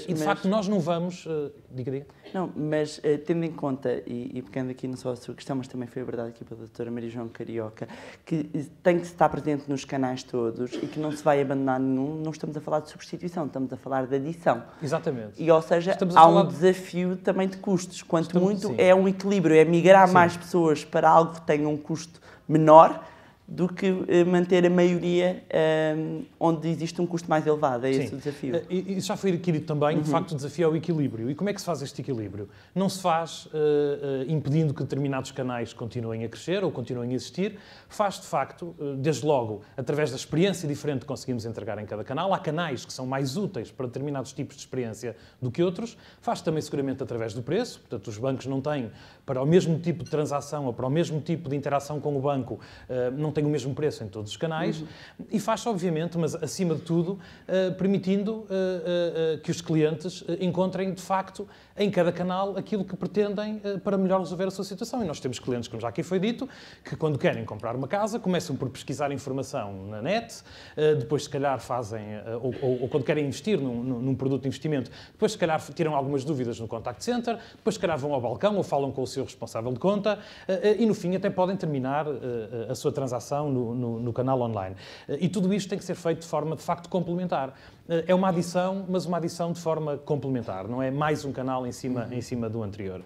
E de facto nós não vamos... Diga. Não, mas tendo em conta, e pegando aqui não só a sua questão, mas também foi abordado aqui pela doutora Maria João Carioca, que tem que estar presente nos canais todos e que não se vai abandonar nenhum, não estamos a falar de substituição, estamos a falar de adição. Exatamente. E, ou seja, há um desafio também de custos. Quanto muito é um equilíbrio, é migrar mais pessoas para algo que tenha um custo menor, do que manter a maioria onde existe um custo mais elevado. É esse o desafio. E já foi adquirido também, de facto, o desafio é o equilíbrio. E como é que se faz este equilíbrio? Não se faz impedindo que determinados canais continuem a crescer ou continuem a existir. Faz, de facto, desde logo, através da experiência diferente que conseguimos entregar em cada canal. Há canais que são mais úteis para determinados tipos de experiência do que outros. Faz também, seguramente, através do preço. Portanto, os bancos não têm, para o mesmo tipo de transação ou para o mesmo tipo de interação com o banco, não têm o mesmo preço em todos os canais, e faz-se, obviamente, mas acima de tudo, permitindo que os clientes encontrem, de facto, em cada canal aquilo que pretendem para melhor resolver a sua situação. E nós temos clientes, como já aqui foi dito, que quando querem comprar uma casa, começam por pesquisar informação na net, depois se calhar fazem, ou quando querem investir num produto de investimento, depois se calhar tiram algumas dúvidas no contact center, depois se calhar vão ao balcão ou falam com o seu responsável de conta, e no fim até podem terminar a sua transação no canal online. E tudo isto tem que ser feito de forma, de facto, complementar. É uma adição, mas uma adição de forma complementar, não é mais um canal em cima do anterior.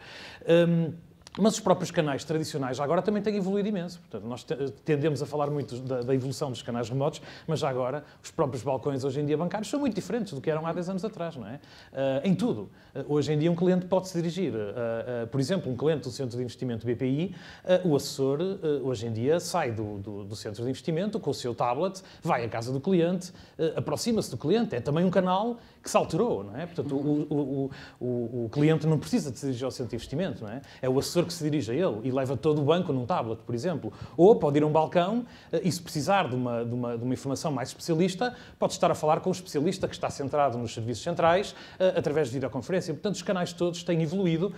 Mas os próprios canais tradicionais agora também têm evoluído imenso. Portanto, nós tendemos a falar muito da evolução dos canais remotos, mas já agora os próprios balcões hoje em dia bancários são muito diferentes do que eram há 10 anos atrás, não é? Em tudo. Hoje em dia um cliente pode se dirigir, por exemplo, um cliente do Centro de Investimento BPI, o assessor hoje em dia sai do Centro de Investimento com o seu tablet, vai à casa do cliente, aproxima-se do cliente. É também um canal que se alterou, não é? Portanto, o cliente não precisa de se dirigir ao Centro de Investimento, não é? É o assessor que se dirige a ele e leva todo o banco num tablet, por exemplo. Ou pode ir a um balcão e, se precisar de uma informação mais especialista, pode estar a falar com um especialista que está centrado nos serviços centrais através de videoconferência. Portanto, os canais todos têm evoluído,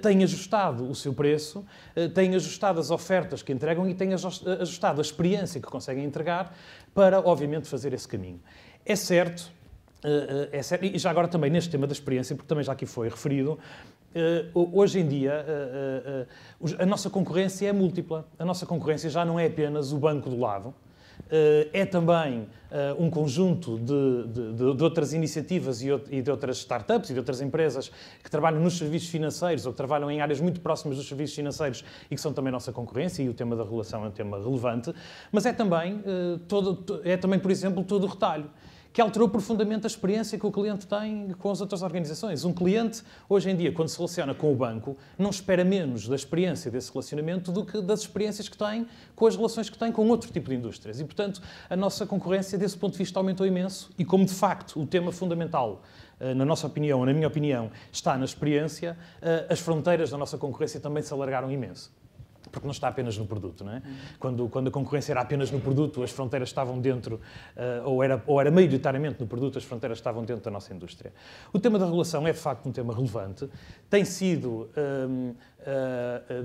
têm ajustado o seu preço, têm ajustado as ofertas que entregam e têm ajustado a experiência que conseguem entregar para, obviamente, fazer esse caminho. É certo, e já agora também neste tema da experiência, porque também já aqui foi referido, hoje em dia a nossa concorrência é múltipla. A nossa concorrência já não é apenas o banco do lado, é também um conjunto de outras iniciativas e de outras startups e de outras empresas que trabalham nos serviços financeiros ou que trabalham em áreas muito próximas dos serviços financeiros e que são também nossa concorrência, e o tema da regulação é um tema relevante, mas é também, por exemplo, todo o retalho, que alterou profundamente a experiência que o cliente tem com as outras organizações. Um cliente, hoje em dia, quando se relaciona com o banco, não espera menos da experiência desse relacionamento do que das experiências que tem com as relações que tem com outro tipo de indústrias. E, portanto, a nossa concorrência, desse ponto de vista, aumentou imenso. E como, de facto, o tema fundamental, na nossa opinião, ou na minha opinião, está na experiência, as fronteiras da nossa concorrência também se alargaram imenso. Porque não está apenas no produto, não é? Quando a concorrência era apenas no produto, as fronteiras estavam dentro, ou era maioritariamente no produto, as fronteiras estavam dentro da nossa indústria. O tema da regulação é, de facto, um tema relevante. Tem sido,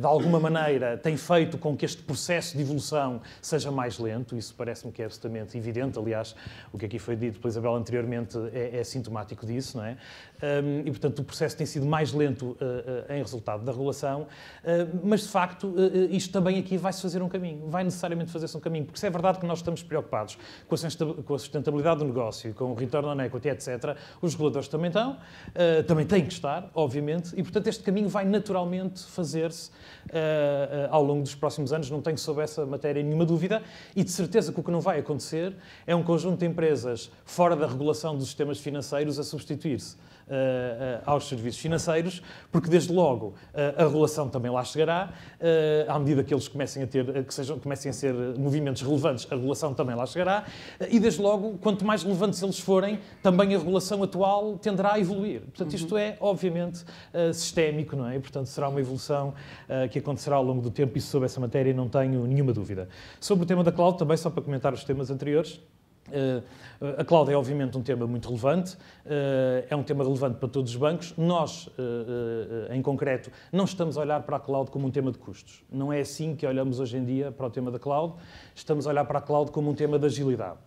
de alguma maneira, tem feito com que este processo de evolução seja mais lento. Isso parece-me que é absolutamente evidente. Aliás, o que aqui foi dito pela Isabel anteriormente é sintomático disso, não é? E, portanto, o processo tem sido mais lento em resultado da regulação, mas, de facto, isto também aqui vai-se fazer um caminho, vai necessariamente fazer-se um caminho, porque se é verdade que nós estamos preocupados com a sustentabilidade do negócio, com o return on equity, etc., os reguladores também estão, também têm que estar, obviamente, e, portanto, este caminho vai naturalmente fazer-se ao longo dos próximos anos, não tenho sobre essa matéria nenhuma dúvida, e de certeza que o que não vai acontecer é um conjunto de empresas fora da regulação dos sistemas financeiros a substituir-se aos serviços financeiros, porque desde logo a regulação também lá chegará, à medida que eles comecem a ser movimentos relevantes, a regulação também lá chegará, e desde logo, quanto mais relevantes eles forem, também a regulação atual tenderá a evoluir. Portanto, isto é, obviamente, sistémico, não é? Portanto, será uma evolução que acontecerá ao longo do tempo, e sobre essa matéria não tenho nenhuma dúvida. Sobre o tema da cloud, também só para comentar os temas anteriores, a cloud é obviamente um tema muito relevante, é um tema relevante para todos os bancos. Nós, em concreto, não estamos a olhar para a cloud como um tema de custos. Não é assim que olhamos hoje em dia para o tema da cloud. Estamos a olhar para a cloud como um tema de agilidade.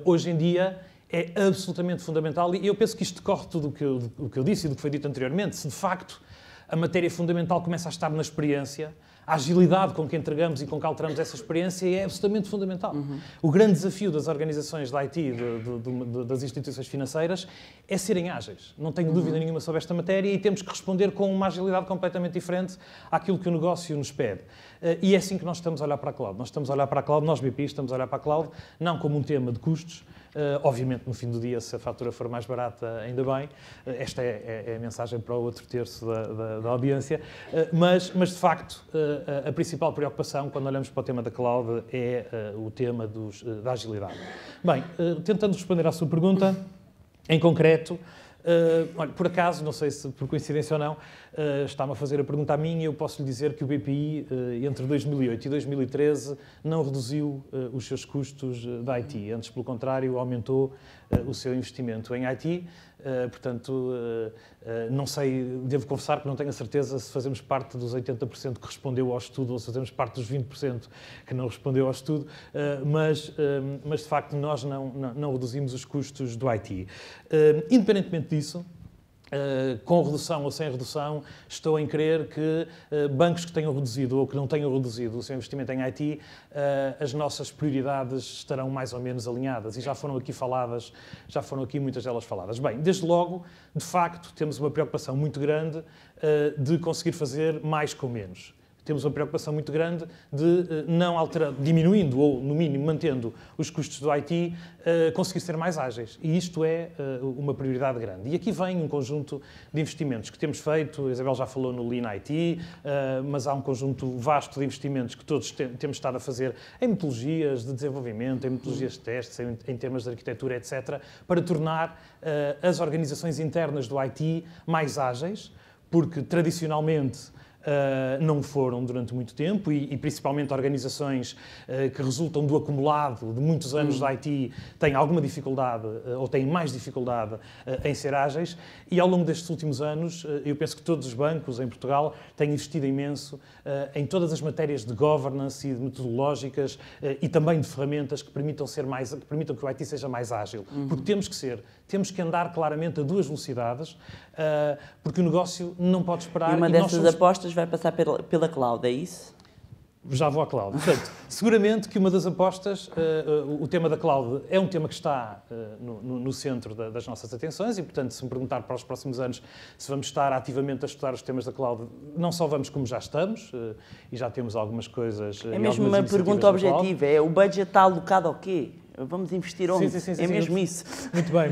Hoje em dia é absolutamente fundamental, e eu penso que isto decorre tudo o que eu disse e do que foi dito anteriormente. Se de facto a matéria fundamental começa a estar na experiência, a agilidade com que entregamos e com que alteramos essa experiência é absolutamente fundamental. O grande desafio das organizações da IT, das instituições financeiras, é serem ágeis. Não tenho dúvida nenhuma sobre esta matéria, e temos que responder com uma agilidade completamente diferente àquilo que o negócio nos pede. E é assim que nós estamos a olhar para a cloud. Nós estamos a olhar para a cloud, nós BPI estamos a olhar para a cloud, não como um tema de custos. Obviamente, no fim do dia, se a fatura for mais barata, ainda bem. Esta é a mensagem para o outro terço da audiência. Mas, de facto, a principal preocupação, quando olhamos para o tema da cloud, é o tema da agilidade. Bem, tentando responder à sua pergunta, em concreto, olha, por acaso, não sei se por coincidência ou não, está-me a fazer a pergunta a mim, e eu posso lhe dizer que o BPI, entre 2008 e 2013, não reduziu os seus custos da IT. Antes, pelo contrário, aumentou o seu investimento em IT. Portanto, não sei, devo confessar que não tenho a certeza se fazemos parte dos 80% que respondeu ao estudo ou se fazemos parte dos 20% que não respondeu ao estudo, mas de facto nós não reduzimos os custos do IT. Independentemente disso, com redução ou sem redução, estou em crer que bancos que tenham reduzido ou que não tenham reduzido o seu investimento em IT, as nossas prioridades estarão mais ou menos alinhadas, e já foram aqui muitas delas faladas. Bem, desde logo, de facto, temos uma preocupação muito grande de conseguir fazer mais com menos. Temos uma preocupação muito grande de não alterar, diminuindo ou, no mínimo, mantendo os custos do IT, conseguir ser mais ágeis. E isto é uma prioridade grande. E aqui vem um conjunto de investimentos que temos feito. A Isabel já falou no Lean IT, mas há um conjunto vasto de investimentos que todos temos estado a fazer em metodologias de desenvolvimento, em metodologias de testes, em temas de arquitetura, etc., para tornar as organizações internas do IT mais ágeis, porque, tradicionalmente, não foram durante muito tempo, e principalmente organizações que resultam do acumulado de muitos anos de IT têm alguma dificuldade ou têm mais dificuldade em ser ágeis, e ao longo destes últimos anos eu penso que todos os bancos em Portugal têm investido imenso em todas as matérias de governance e de metodológicas e também de ferramentas que permitam que o IT seja mais ágil, porque temos que andar claramente a duas velocidades, porque o negócio não pode esperar. E uma dessas apostas vai passar pela cloud, é isso? Já vou à cloud. Portanto, seguramente que uma das apostas, o tema da cloud é um tema que está no centro das nossas atenções, e, portanto, se me perguntar para os próximos anos se vamos estar ativamente a estudar os temas da cloud, não só vamos como já estamos, e já temos algumas coisas. É mesmo uma pergunta objetiva, o budget está alocado ao quê? Vamos investir onde? Sim, é mesmo isso. Muito bem.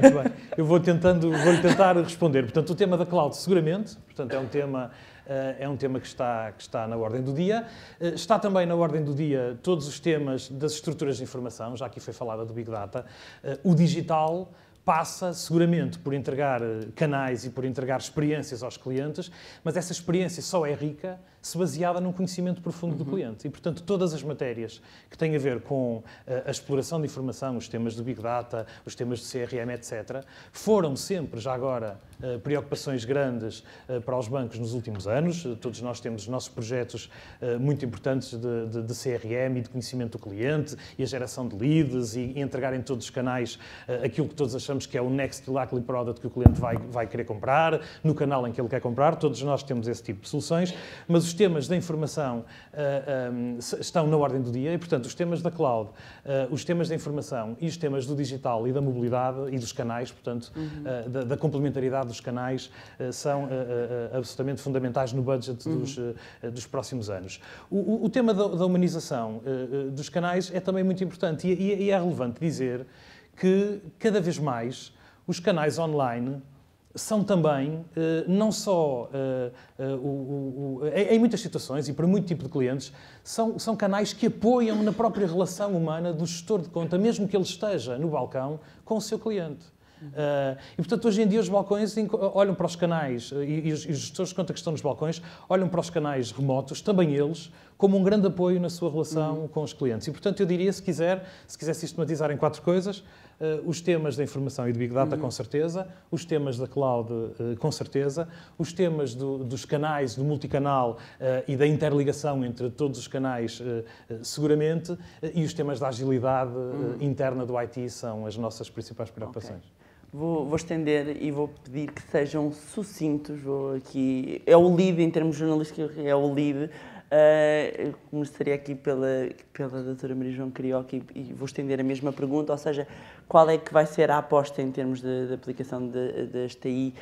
Eu vou-lhe tentar responder. Portanto, o tema da cloud, seguramente, portanto, é um tema que está na ordem do dia. Está também na ordem do dia todos os temas das estruturas de informação, já aqui foi falada do Big Data. O digital passa seguramente por entregar canais e por entregar experiências aos clientes, mas essa experiência só é rica se baseada num conhecimento profundo do cliente. E, portanto, todas as matérias que têm a ver com a exploração de informação, os temas do Big Data, os temas de CRM, etc., foram sempre, já agora, preocupações grandes para os bancos nos últimos anos. Todos nós temos os nossos projetos muito importantes de CRM e de conhecimento do cliente, e a geração de leads, e entregar em todos os canais aquilo que todos achamos que é o next likely product que o cliente vai querer comprar, no canal em que ele quer comprar. Todos nós temos esse tipo de soluções, mas os temas da informação estão na ordem do dia, e, portanto, os temas da cloud, os temas da informação e os temas do digital e da mobilidade e dos canais, portanto, da complementaridade dos canais, são absolutamente fundamentais no budget dos próximos anos. O tema da humanização dos canais é também muito importante, e é relevante dizer que, cada vez mais, os canais online são também, não só, em muitas situações e para muito tipo de clientes, são canais que apoiam na própria relação humana do gestor de conta, mesmo que ele esteja no balcão com o seu cliente. E, portanto, hoje em dia os balcões olham para os canais e os gestores de conta que estão nos balcões olham para os canais remotos, também eles, como um grande apoio na sua relação com os clientes. E, portanto, eu diria, se quiser sistematizar em 4 coisas, os temas da informação e do Big Data, com certeza, os temas da cloud, com certeza, os temas dos canais, do multicanal e da interligação entre todos os canais, seguramente, e os temas da agilidade interna do IT são as nossas principais preocupações. Okay. Vou estender e vou pedir que sejam sucintos. É o lead, em termos jornalísticos, é o lead. Começaria aqui pela doutora Maria João Carioca e vou estender a mesma pergunta, ou seja, qual é que vai ser a aposta em termos de aplicação das TI,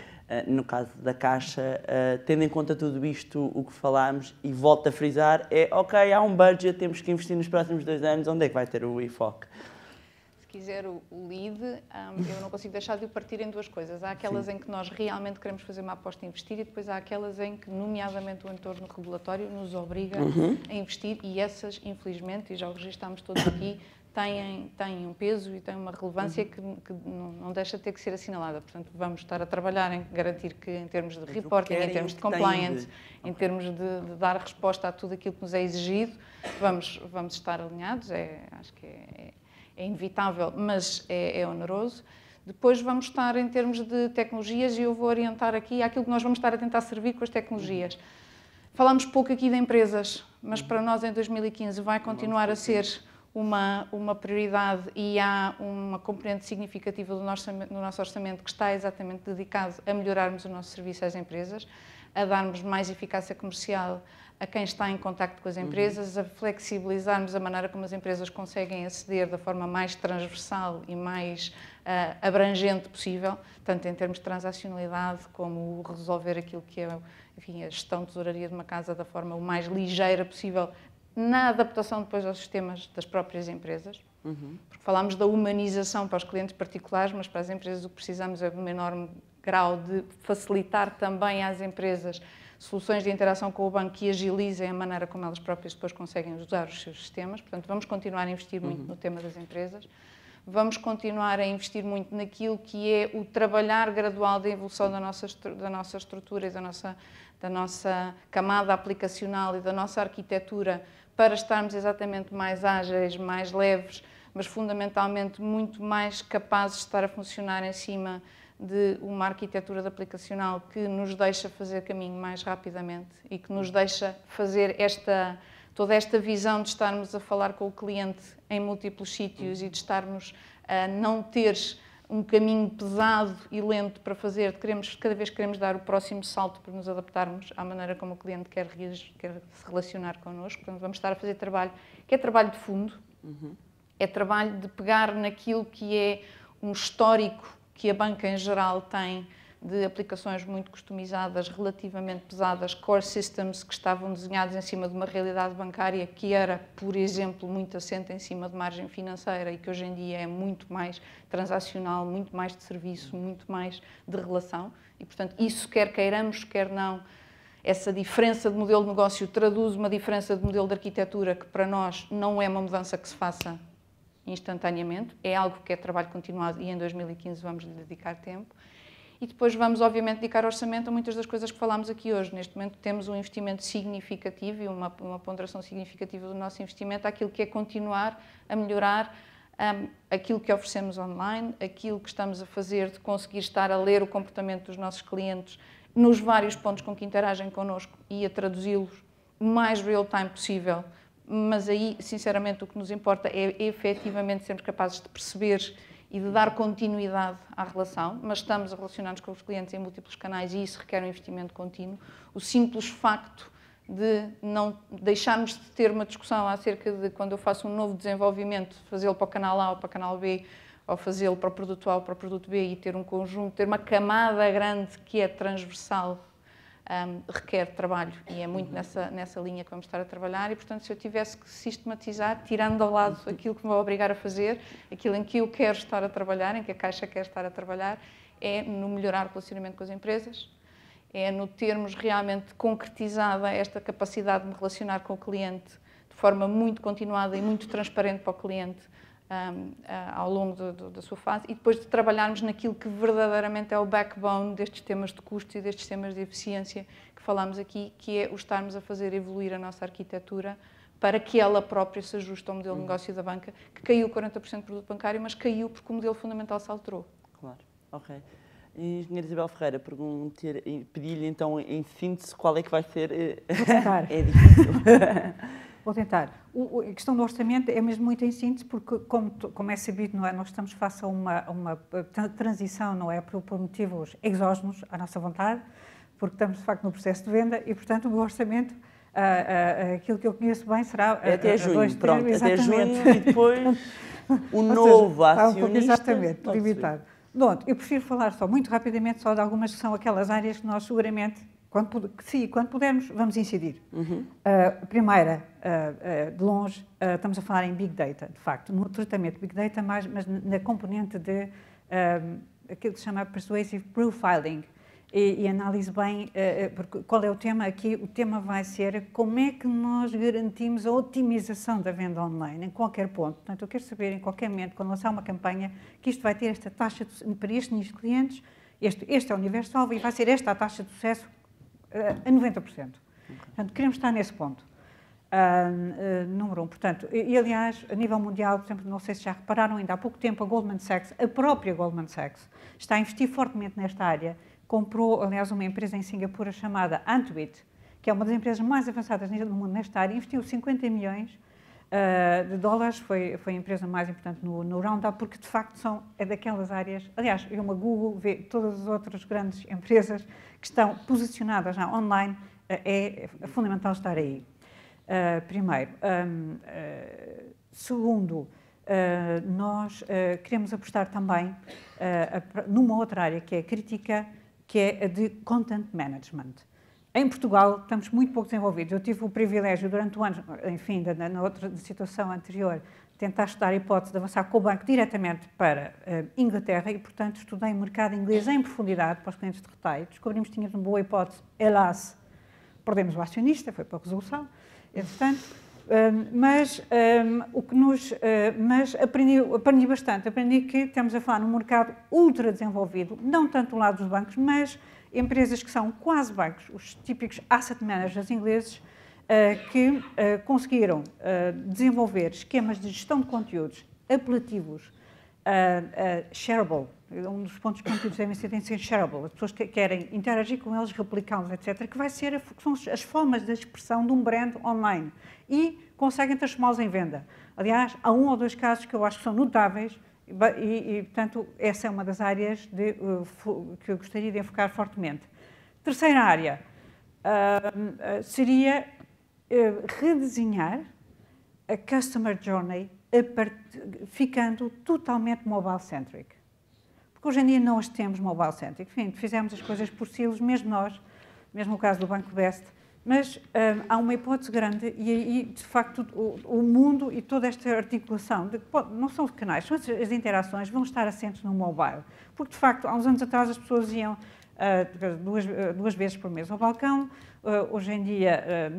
no caso da Caixa, tendo em conta tudo isto, o que falámos, e volto a frisar, ok, há um budget, temos que investir nos próximos 2 anos, onde é que vai ter o enfoque? Se quiser o lead, eu não consigo deixar de o partir em 2 coisas. Há aquelas em que nós realmente queremos fazer uma aposta e investir, e depois há aquelas em que, nomeadamente, o entorno regulatório nos obriga a investir, e essas, infelizmente, e já o registámos todos aqui, têm um peso e têm uma relevância que não deixa de ter que ser assinalada. Portanto, vamos estar a trabalhar em garantir que, em termos de reporting, em termos de compliance, em termos de dar resposta a tudo aquilo que nos é exigido, vamos estar alinhados. Acho que é inevitável, mas é oneroso. Depois vamos estar em termos de tecnologias, e eu vou orientar aqui aquilo que nós vamos estar a tentar servir com as tecnologias. Falámos pouco aqui de empresas, mas para nós em 2015 vai continuar a ser uma prioridade, e há uma componente significativa do nosso orçamento que está exatamente dedicado a melhorarmos o nosso serviço às empresas, a darmos mais eficácia comercial a quem está em contacto com as empresas, a flexibilizarmos a maneira como as empresas conseguem aceder da forma mais transversal e mais abrangente possível, tanto em termos de transacionalidade como resolver aquilo que é, enfim, a gestão de tesouraria de uma casa da forma o mais ligeira possível, na adaptação depois aos sistemas das próprias empresas. Porque falámos da humanização para os clientes particulares, mas para as empresas o que precisamos é de um enorme grau de facilitar também às empresas soluções de interação com o banco que agilizem a maneira como elas próprias depois conseguem usar os seus sistemas. Portanto, vamos continuar a investir muito no tema das empresas. Vamos continuar a investir muito naquilo que é o trabalhar gradual da evolução da nossa estrutura e da nossa camada aplicacional e da nossa arquitetura, para estarmos exatamente mais ágeis, mais leves, mas fundamentalmente muito mais capazes de estar a funcionar em cima de uma arquitetura de aplicacional que nos deixa fazer caminho mais rapidamente e que nos deixa fazer toda esta visão de estarmos a falar com o cliente em múltiplos sítios e de estarmos a não ter um caminho pesado e lento para fazer. Cada vez queremos dar o próximo salto para nos adaptarmos à maneira como o cliente quer se relacionar connosco. Portanto, vamos estar a fazer trabalho que é trabalho de fundo, é trabalho de pegar naquilo que é um histórico que a banca em geral tem de aplicações muito customizadas, relativamente pesadas, core systems que estavam desenhados em cima de uma realidade bancária que era, por exemplo, muito assente em cima de margem financeira e que hoje em dia é muito mais transacional, muito mais de serviço, muito mais de relação. E, portanto, isso, quer queiramos, quer não, essa diferença de modelo de negócio traduz uma diferença de modelo de arquitetura que para nós não é uma mudança que se faça instantaneamente, é algo que é trabalho continuado e em 2015 vamos lhe dedicar tempo. E depois vamos, obviamente, dedicar orçamento a muitas das coisas que falámos aqui hoje. Neste momento temos um investimento significativo e uma ponderação significativa do nosso investimento àquilo que é continuar a melhorar aquilo que oferecemos online, aquilo que estamos a fazer de conseguir estar a ler o comportamento dos nossos clientes nos vários pontos com que interagem connosco e a traduzi-los o mais real-time possível. Mas aí, sinceramente, o que nos importa é efetivamente sermos capazes de perceber e de dar continuidade à relação, mas estamos a relacionar-nos com os clientes em múltiplos canais e isso requer um investimento contínuo. O simples facto de não deixarmos de ter uma discussão acerca de, quando eu faço um novo desenvolvimento, fazê-lo para o canal A ou para o canal B, ou fazê-lo para o produto A ou para o produto B e ter um conjunto, ter uma camada grande que é transversal, requer trabalho e é muito nessa linha que vamos estar a trabalhar e, portanto, se eu tivesse que sistematizar, tirando ao lado aquilo que me vai obrigar a fazer, aquilo em que eu quero estar a trabalhar, em que a Caixa quer estar a trabalhar, é no melhorar o relacionamento com as empresas, é no termos realmente concretizada esta capacidade de me relacionar com o cliente de forma muito continuada e muito transparente para o cliente ao longo da sua fase, e depois de trabalharmos naquilo que verdadeiramente é o backbone destes temas de custo e destes temas de eficiência que falámos aqui, que é o estarmos a fazer evoluir a nossa arquitetura para que ela própria se ajuste ao modelo de negócio da banca, que caiu 40% do produto bancário, mas caiu porque o modelo fundamental se alterou. Claro, ok. Engenheira Isabel Ferreira, pedi-lhe então em síntese qual é que vai ser... Vou tentar. É difícil. Vou tentar. A questão do orçamento é mesmo muito em síntese, porque, como é sabido, não é? Nós estamos face a uma transição, não é? Por motivos exógenos à nossa vontade, porque estamos, de facto, no processo de venda e, portanto, o meu orçamento, aquilo que eu conheço bem, será... até junho, pronto. Até junho e depois o novo acionista... Exatamente, limitado. Pronto, eu prefiro falar só, muito rapidamente, só de algumas que são aquelas áreas que nós, seguramente, quando pudermos, vamos incidir. A primeira, de longe, estamos a falar em Big Data, de facto, no tratamento de Big Data, mas na componente de aquilo que se chama Persuasive Profiling, e analise bem, porque qual é o tema aqui? O tema vai ser como é que nós garantimos a otimização da venda online, em qualquer ponto. Portanto, eu quero saber, em qualquer momento, quando lançar uma campanha, que isto vai ter esta taxa, para este nicho de clientes, este é o universo-alvo, e vai ser esta a taxa de sucesso a 90%. Portanto, queremos estar nesse ponto. Número 1. Portanto, e aliás, a nível mundial, por exemplo, não sei se já repararam, ainda há pouco tempo, a própria Goldman Sachs, está a investir fortemente nesta área. Comprou, aliás, uma empresa em Singapura chamada Antuit, que é uma das empresas mais avançadas no mundo nesta área, investiu 50 milhões de dólares, foi a empresa mais importante no Roundup, porque de facto é daquelas áreas, aliás, uma Google vê todas as outras grandes empresas que estão posicionadas já online, é fundamental estar aí. Primeiro. Segundo, nós queremos apostar também numa outra área que é crítica, que é a de Content Management. Em Portugal estamos muito pouco desenvolvidos. Eu tive o privilégio durante o ano, enfim, na outra situação anterior, de tentar estudar a hipótese de avançar com o banco diretamente para Inglaterra e, portanto, estudei o mercado inglês em profundidade para os clientes de retalho. Descobrimos que tínhamos uma boa hipótese, hélas, perdemos o acionista, foi para a resolução, entretanto, mas aprendi bastante. Aprendi que estamos a falar num mercado ultra desenvolvido, não tanto do lado dos bancos, mas empresas que são quase bancos, os típicos asset managers ingleses, que conseguiram desenvolver esquemas de gestão de conteúdos apelativos, shareable. Um dos pontos que conteúdos devem ser shareable. As pessoas que querem interagir com eles, replicá-los, etc., que são as formas de expressão de um brand online e conseguem transformá-los em venda. Aliás, há 1 ou 2 casos que eu acho que são notáveis e portanto, essa é uma das áreas que eu gostaria de enfocar fortemente. Terceira área seria redesenhar a Customer Journey ficando totalmente mobile-centric. Porque hoje em dia não as temos mobile-centric. Enfim, fizemos as coisas por silos, mesmo nós, mesmo no caso do Banco Best, mas há uma hipótese grande e aí, de facto, o mundo e toda esta articulação, não são os canais, são as interações, vão estar assentes no mobile. Porque, de facto, há uns anos atrás as pessoas iam duas vezes por mês ao balcão, hoje em dia,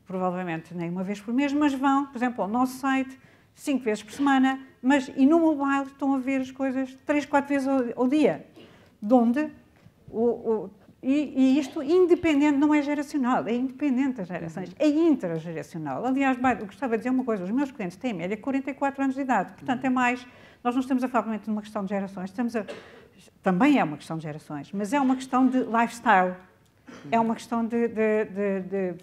provavelmente nem uma vez por mês, mas vão, por exemplo, ao nosso site, 5 vezes por semana, e no mobile estão a ver as coisas 3, 4 vezes ao dia, de onde e isto independente, não é geracional, é independente das gerações, é intergeracional. Aliás, eu gostava de dizer uma coisa, os meus clientes têm em média 44 anos de idade, portanto é mais, nós não estamos a falar de uma questão de gerações, também é uma questão de gerações, mas é uma questão de lifestyle, é uma questão de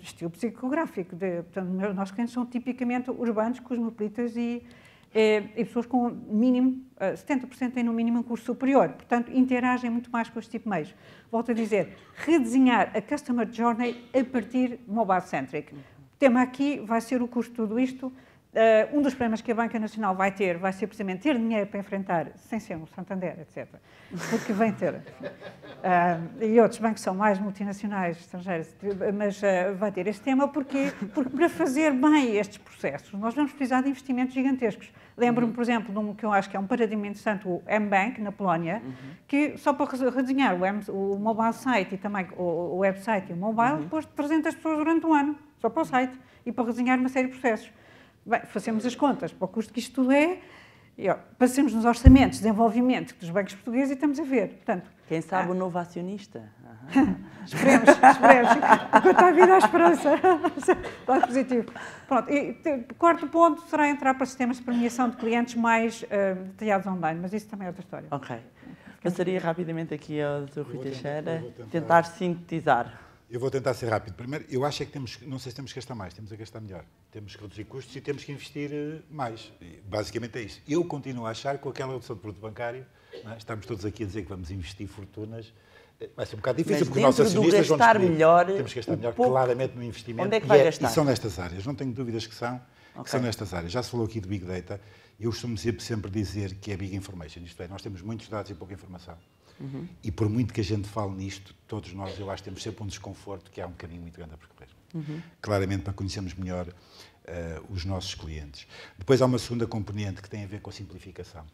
estilo psicográfico. Portanto, os nossos clientes são tipicamente urbanos, cosmopolitas e pessoas com mínimo, 70% têm no mínimo um curso superior. Portanto, interagem muito mais com este tipo de meios. Volto a dizer, redesenhar a Customer Journey a partir mobile-centric. O tema aqui vai ser o custo de tudo isto. Um dos problemas que a Banca Nacional vai ser precisamente ter dinheiro para enfrentar, sem ser um Santander, etc. Porque vem ter. E outros bancos são mais multinacionais, estrangeiros, mas vai ter este tema porque para fazer bem estes processos, nós vamos precisar de investimentos gigantescos. Lembro-me, por exemplo, de um que eu acho que é um paradigma interessante, o M-Bank, na Polónia, que só para redesenhar o mobile site e também o website e o mobile, pôs 300 pessoas durante um ano, só para o site, e para redesenhar uma série de processos. Bem, fazemos as contas para o custo que isto tudo é, e, passemos nos orçamentos de desenvolvimento dos bancos portugueses e estamos a ver. Portanto, quem sabe o novo acionista? Esperemos. Enquanto há vida, há esperança. Lado positivo. Pronto, e o quarto ponto será entrar para sistemas de premiação de clientes mais detalhados online, mas isso também é outra história. Ok. Passaria rapidamente aqui ao Dr. Rui Teixeira, tentar sintetizar. Eu vou tentar ser rápido. Primeiro, eu acho é que não sei se temos que gastar mais, temos a gastar melhor. Temos que reduzir custos e temos que investir mais. Basicamente é isso. Eu continuo a achar que com aquela opção de produto bancário, não é? Estamos todos aqui a dizer que vamos investir fortunas, vai ser um bocado difícil, porque os nossos acionistas vão despedir. Melhor, temos que gastar melhor claramente no investimento. Onde é que vai gastar? E são nestas áreas, não tenho dúvidas que são nestas áreas. Já se falou aqui de Big Data, eu costumo sempre dizer que é Big Information, isto é, nós temos muitos dados e pouca informação. E por muito que a gente fale nisto, todos nós, eu acho que temos sempre um desconforto, que há um caminho muito grande a percorrer. Claramente para conhecermos melhor os nossos clientes. Depois há uma segunda componente que tem a ver com a simplificação.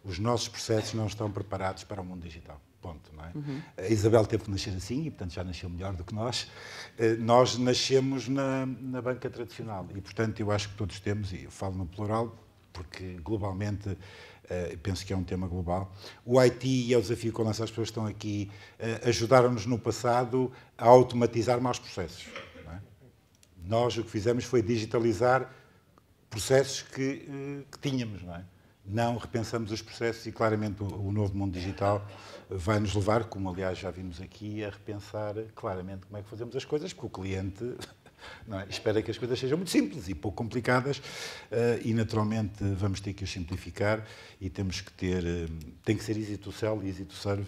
Os nossos processos não estão preparados para o mundo digital. Ponto, não é? A Isabel teve que nascer assim e, portanto, já nasceu melhor do que nós. Nós nascemos na banca tradicional e, portanto, eu acho que todos temos, e eu falo no plural, porque globalmente penso que é um tema global. O IT, e é o desafio que eu lanço às pessoas que estão aqui, ajudaram-nos no passado a automatizar maus processos. Não é? Nós o que fizemos foi digitalizar processos que tínhamos, não é? Não repensamos os processos e claramente o novo mundo digital vai nos levar, como aliás já vimos aqui, a repensar claramente como é que fazemos as coisas, porque o cliente não é? Espera que as coisas sejam muito simples e pouco complicadas e naturalmente vamos ter que as simplificar e temos que tem que ser easy to sell e easy to serve,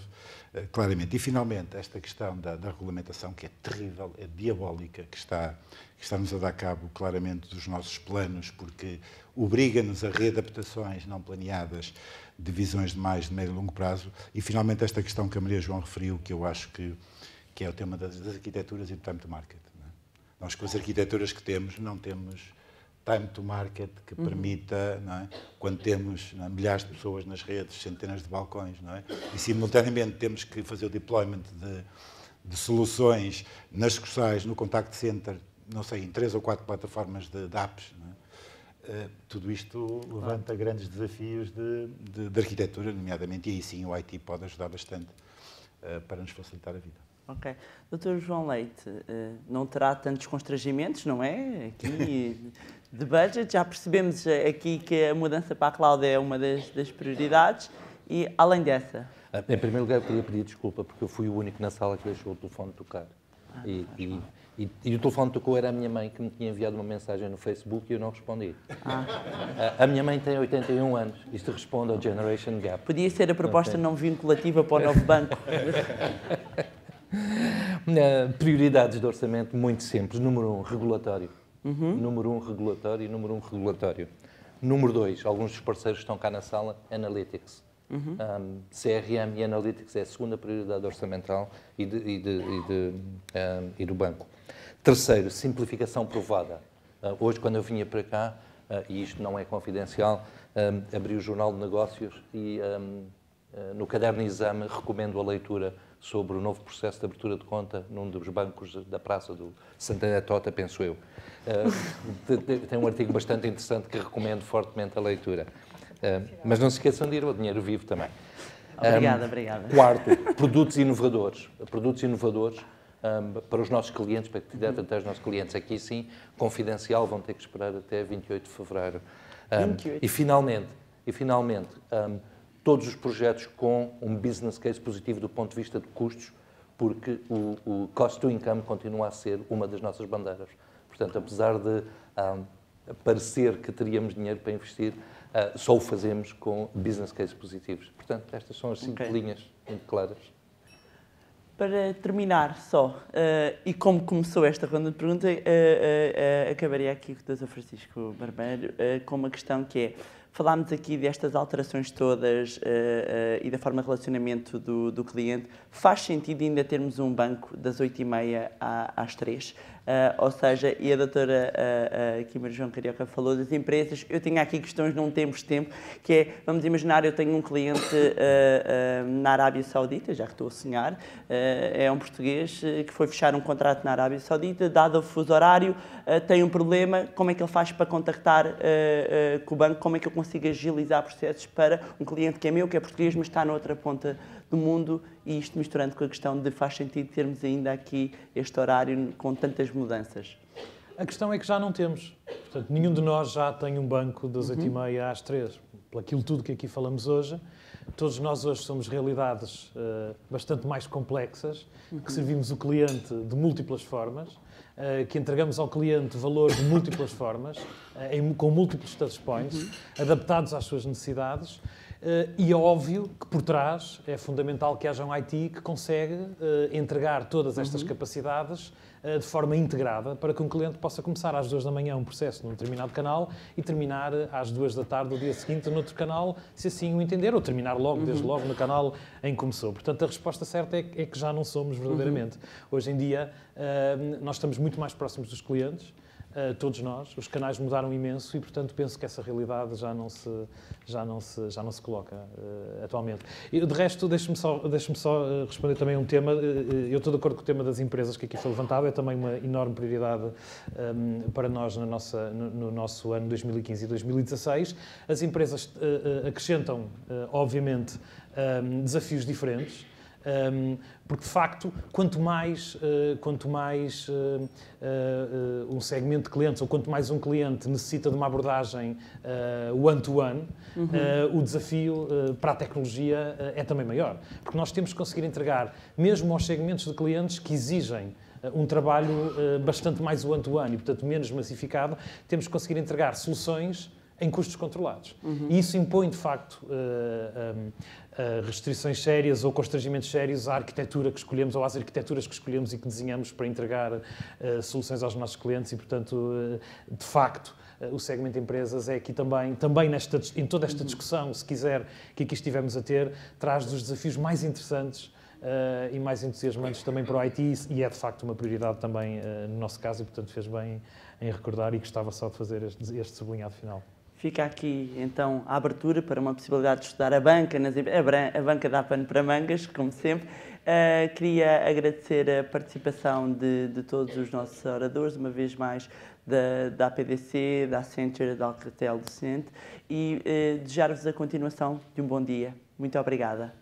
claramente. E finalmente esta questão da regulamentação, que é terrível, é diabólica, que está-nos a dar cabo claramente dos nossos planos, porque obriga-nos a readaptações não planeadas de visões de mais de médio e longo prazo. E finalmente esta questão que a Maria João referiu, que eu acho que é o tema das arquiteturas e do time to market. Nós, com as arquiteturas que temos, não temos time to market que permita, não é? Quando temos milhares de pessoas nas redes, centenas de balcões, não é? E simultaneamente temos que fazer o deployment de soluções nas sucursais, no contact center, não sei, em 3 ou 4 plataformas de apps. Não é? Tudo isto levanta grandes desafios de arquitetura, nomeadamente, e aí sim o IT pode ajudar bastante para nos facilitar a vida. Ok. Dr. João Leite, não terá tantos constrangimentos, não é? Aqui, de budget, já percebemos aqui que a mudança para a cloud é uma das prioridades e, além dessa... Em primeiro lugar, eu queria pedir desculpa, porque eu fui o único na sala que deixou o telefone tocar. E o telefone tocou, era a minha mãe que me tinha enviado uma mensagem no Facebook e eu não respondi. A minha mãe tem 81 anos, isto responde ao Generation Gap. Podia ser a proposta não vinculativa para o novo banco. Prioridades de orçamento muito simples. Número 1, regulatório. Número 1, regulatório. Número 1, regulatório. Número 2, alguns dos parceiros que estão cá na sala, Analytics. CRM e Analytics é a segunda prioridade orçamental e do banco. Terceiro, simplificação provada. Hoje, quando eu vinha para cá, e isto não é confidencial, abri o Jornal de Negócios e no caderno de exame recomendo a leitura sobre o novo processo de abertura de conta num dos bancos da Praça do Santander Tota, penso eu. Tem um artigo bastante interessante que recomendo fortemente a leitura. Mas não se esqueçam de ir ao Dinheiro Vivo também. Obrigada. Quarto, produtos inovadores. Produtos inovadores para os nossos clientes, para que devem ter os nossos clientes. Aqui sim, confidencial, vão ter que esperar até 28 de fevereiro. E finalmente, todos os projetos com um business case positivo do ponto de vista de custos, porque o cost to income continua a ser uma das nossas bandeiras. Portanto, apesar de parecer que teríamos dinheiro para investir, só o fazemos com business cases positivos. Portanto, estas são as 5 linhas muito claras. Para terminar só, e como começou esta ronda de perguntas, acabaria aqui com o Dr. Francisco Barbeiro com uma questão que é, falámos aqui destas alterações todas e da forma de relacionamento do cliente. Faz sentido ainda termos um banco das 8h30 às 3h? Ou seja, e a doutora Maria João Carioca falou das empresas. Eu tinha aqui questões, não temos tempo, que é, vamos imaginar, eu tenho um cliente na Arábia Saudita, já que estou a sonhar, é um português que foi fechar um contrato na Arábia Saudita, dado o fuso horário, tem um problema, como é que ele faz para contactar com o banco, como é que eu consigo agilizar processos para um cliente que é meu, que é português, mas está na outra ponta do mundo, e isto misturando com a questão de faz sentido termos ainda aqui este horário com tantas mudanças? A questão é que já não temos. Portanto, nenhum de nós já tem um banco das 8h30 às 3h. Por aquilo tudo que aqui falamos hoje, todos nós hoje somos realidades bastante mais complexas, que servimos o cliente de múltiplas formas, que entregamos ao cliente valor de múltiplas formas, com múltiplos touchpoints, adaptados às suas necessidades. E é óbvio que por trás é fundamental que haja um IT que consegue entregar todas estas capacidades de forma integrada para que um cliente possa começar às 2 da manhã um processo num determinado canal e terminar às 2 da tarde do dia seguinte noutro canal, se assim o entender, ou terminar logo, desde logo, no canal em que começou. Portanto, a resposta certa é que já não somos verdadeiramente. Hoje em dia, nós estamos muito mais próximos dos clientes, todos nós, os canais mudaram imenso e, portanto, penso que essa realidade já não se coloca atualmente. E, de resto, deixe-me só responder também a um tema. Eu estou de acordo com o tema das empresas que aqui foi levantado, é também uma enorme prioridade para nós no nosso ano 2015 e 2016. As empresas acrescentam, obviamente, desafios diferentes. Porque, de facto, quanto mais um segmento de clientes ou quanto mais um cliente necessita de uma abordagem one-to-one, o desafio para a tecnologia é também maior. Porque nós temos que conseguir entregar, mesmo aos segmentos de clientes que exigem um trabalho bastante mais one-to-one e, portanto, menos massificado, temos que conseguir entregar soluções em custos controlados. E isso impõe, de facto, restrições sérias ou constrangimentos sérios à arquitetura que escolhemos ou às arquiteturas que escolhemos e que desenhamos para entregar soluções aos nossos clientes e, portanto, de facto, o segmento de empresas é aqui também em toda esta discussão, se quiser, que aqui estivemos a ter, traz dos desafios mais interessantes e mais entusiasmantes também para o IT e é, de facto, uma prioridade também no nosso caso e, portanto, fez bem em recordar e gostava só de fazer este sublinhado final. Fica aqui, então, a abertura para uma possibilidade de estudar a banca, a banca dá pano para mangas, como sempre. Queria agradecer a participação de todos os nossos oradores, uma vez mais da APDC, da Accenture, da Alcatel Docente, e desejar-vos a continuação de um bom dia. Muito obrigada.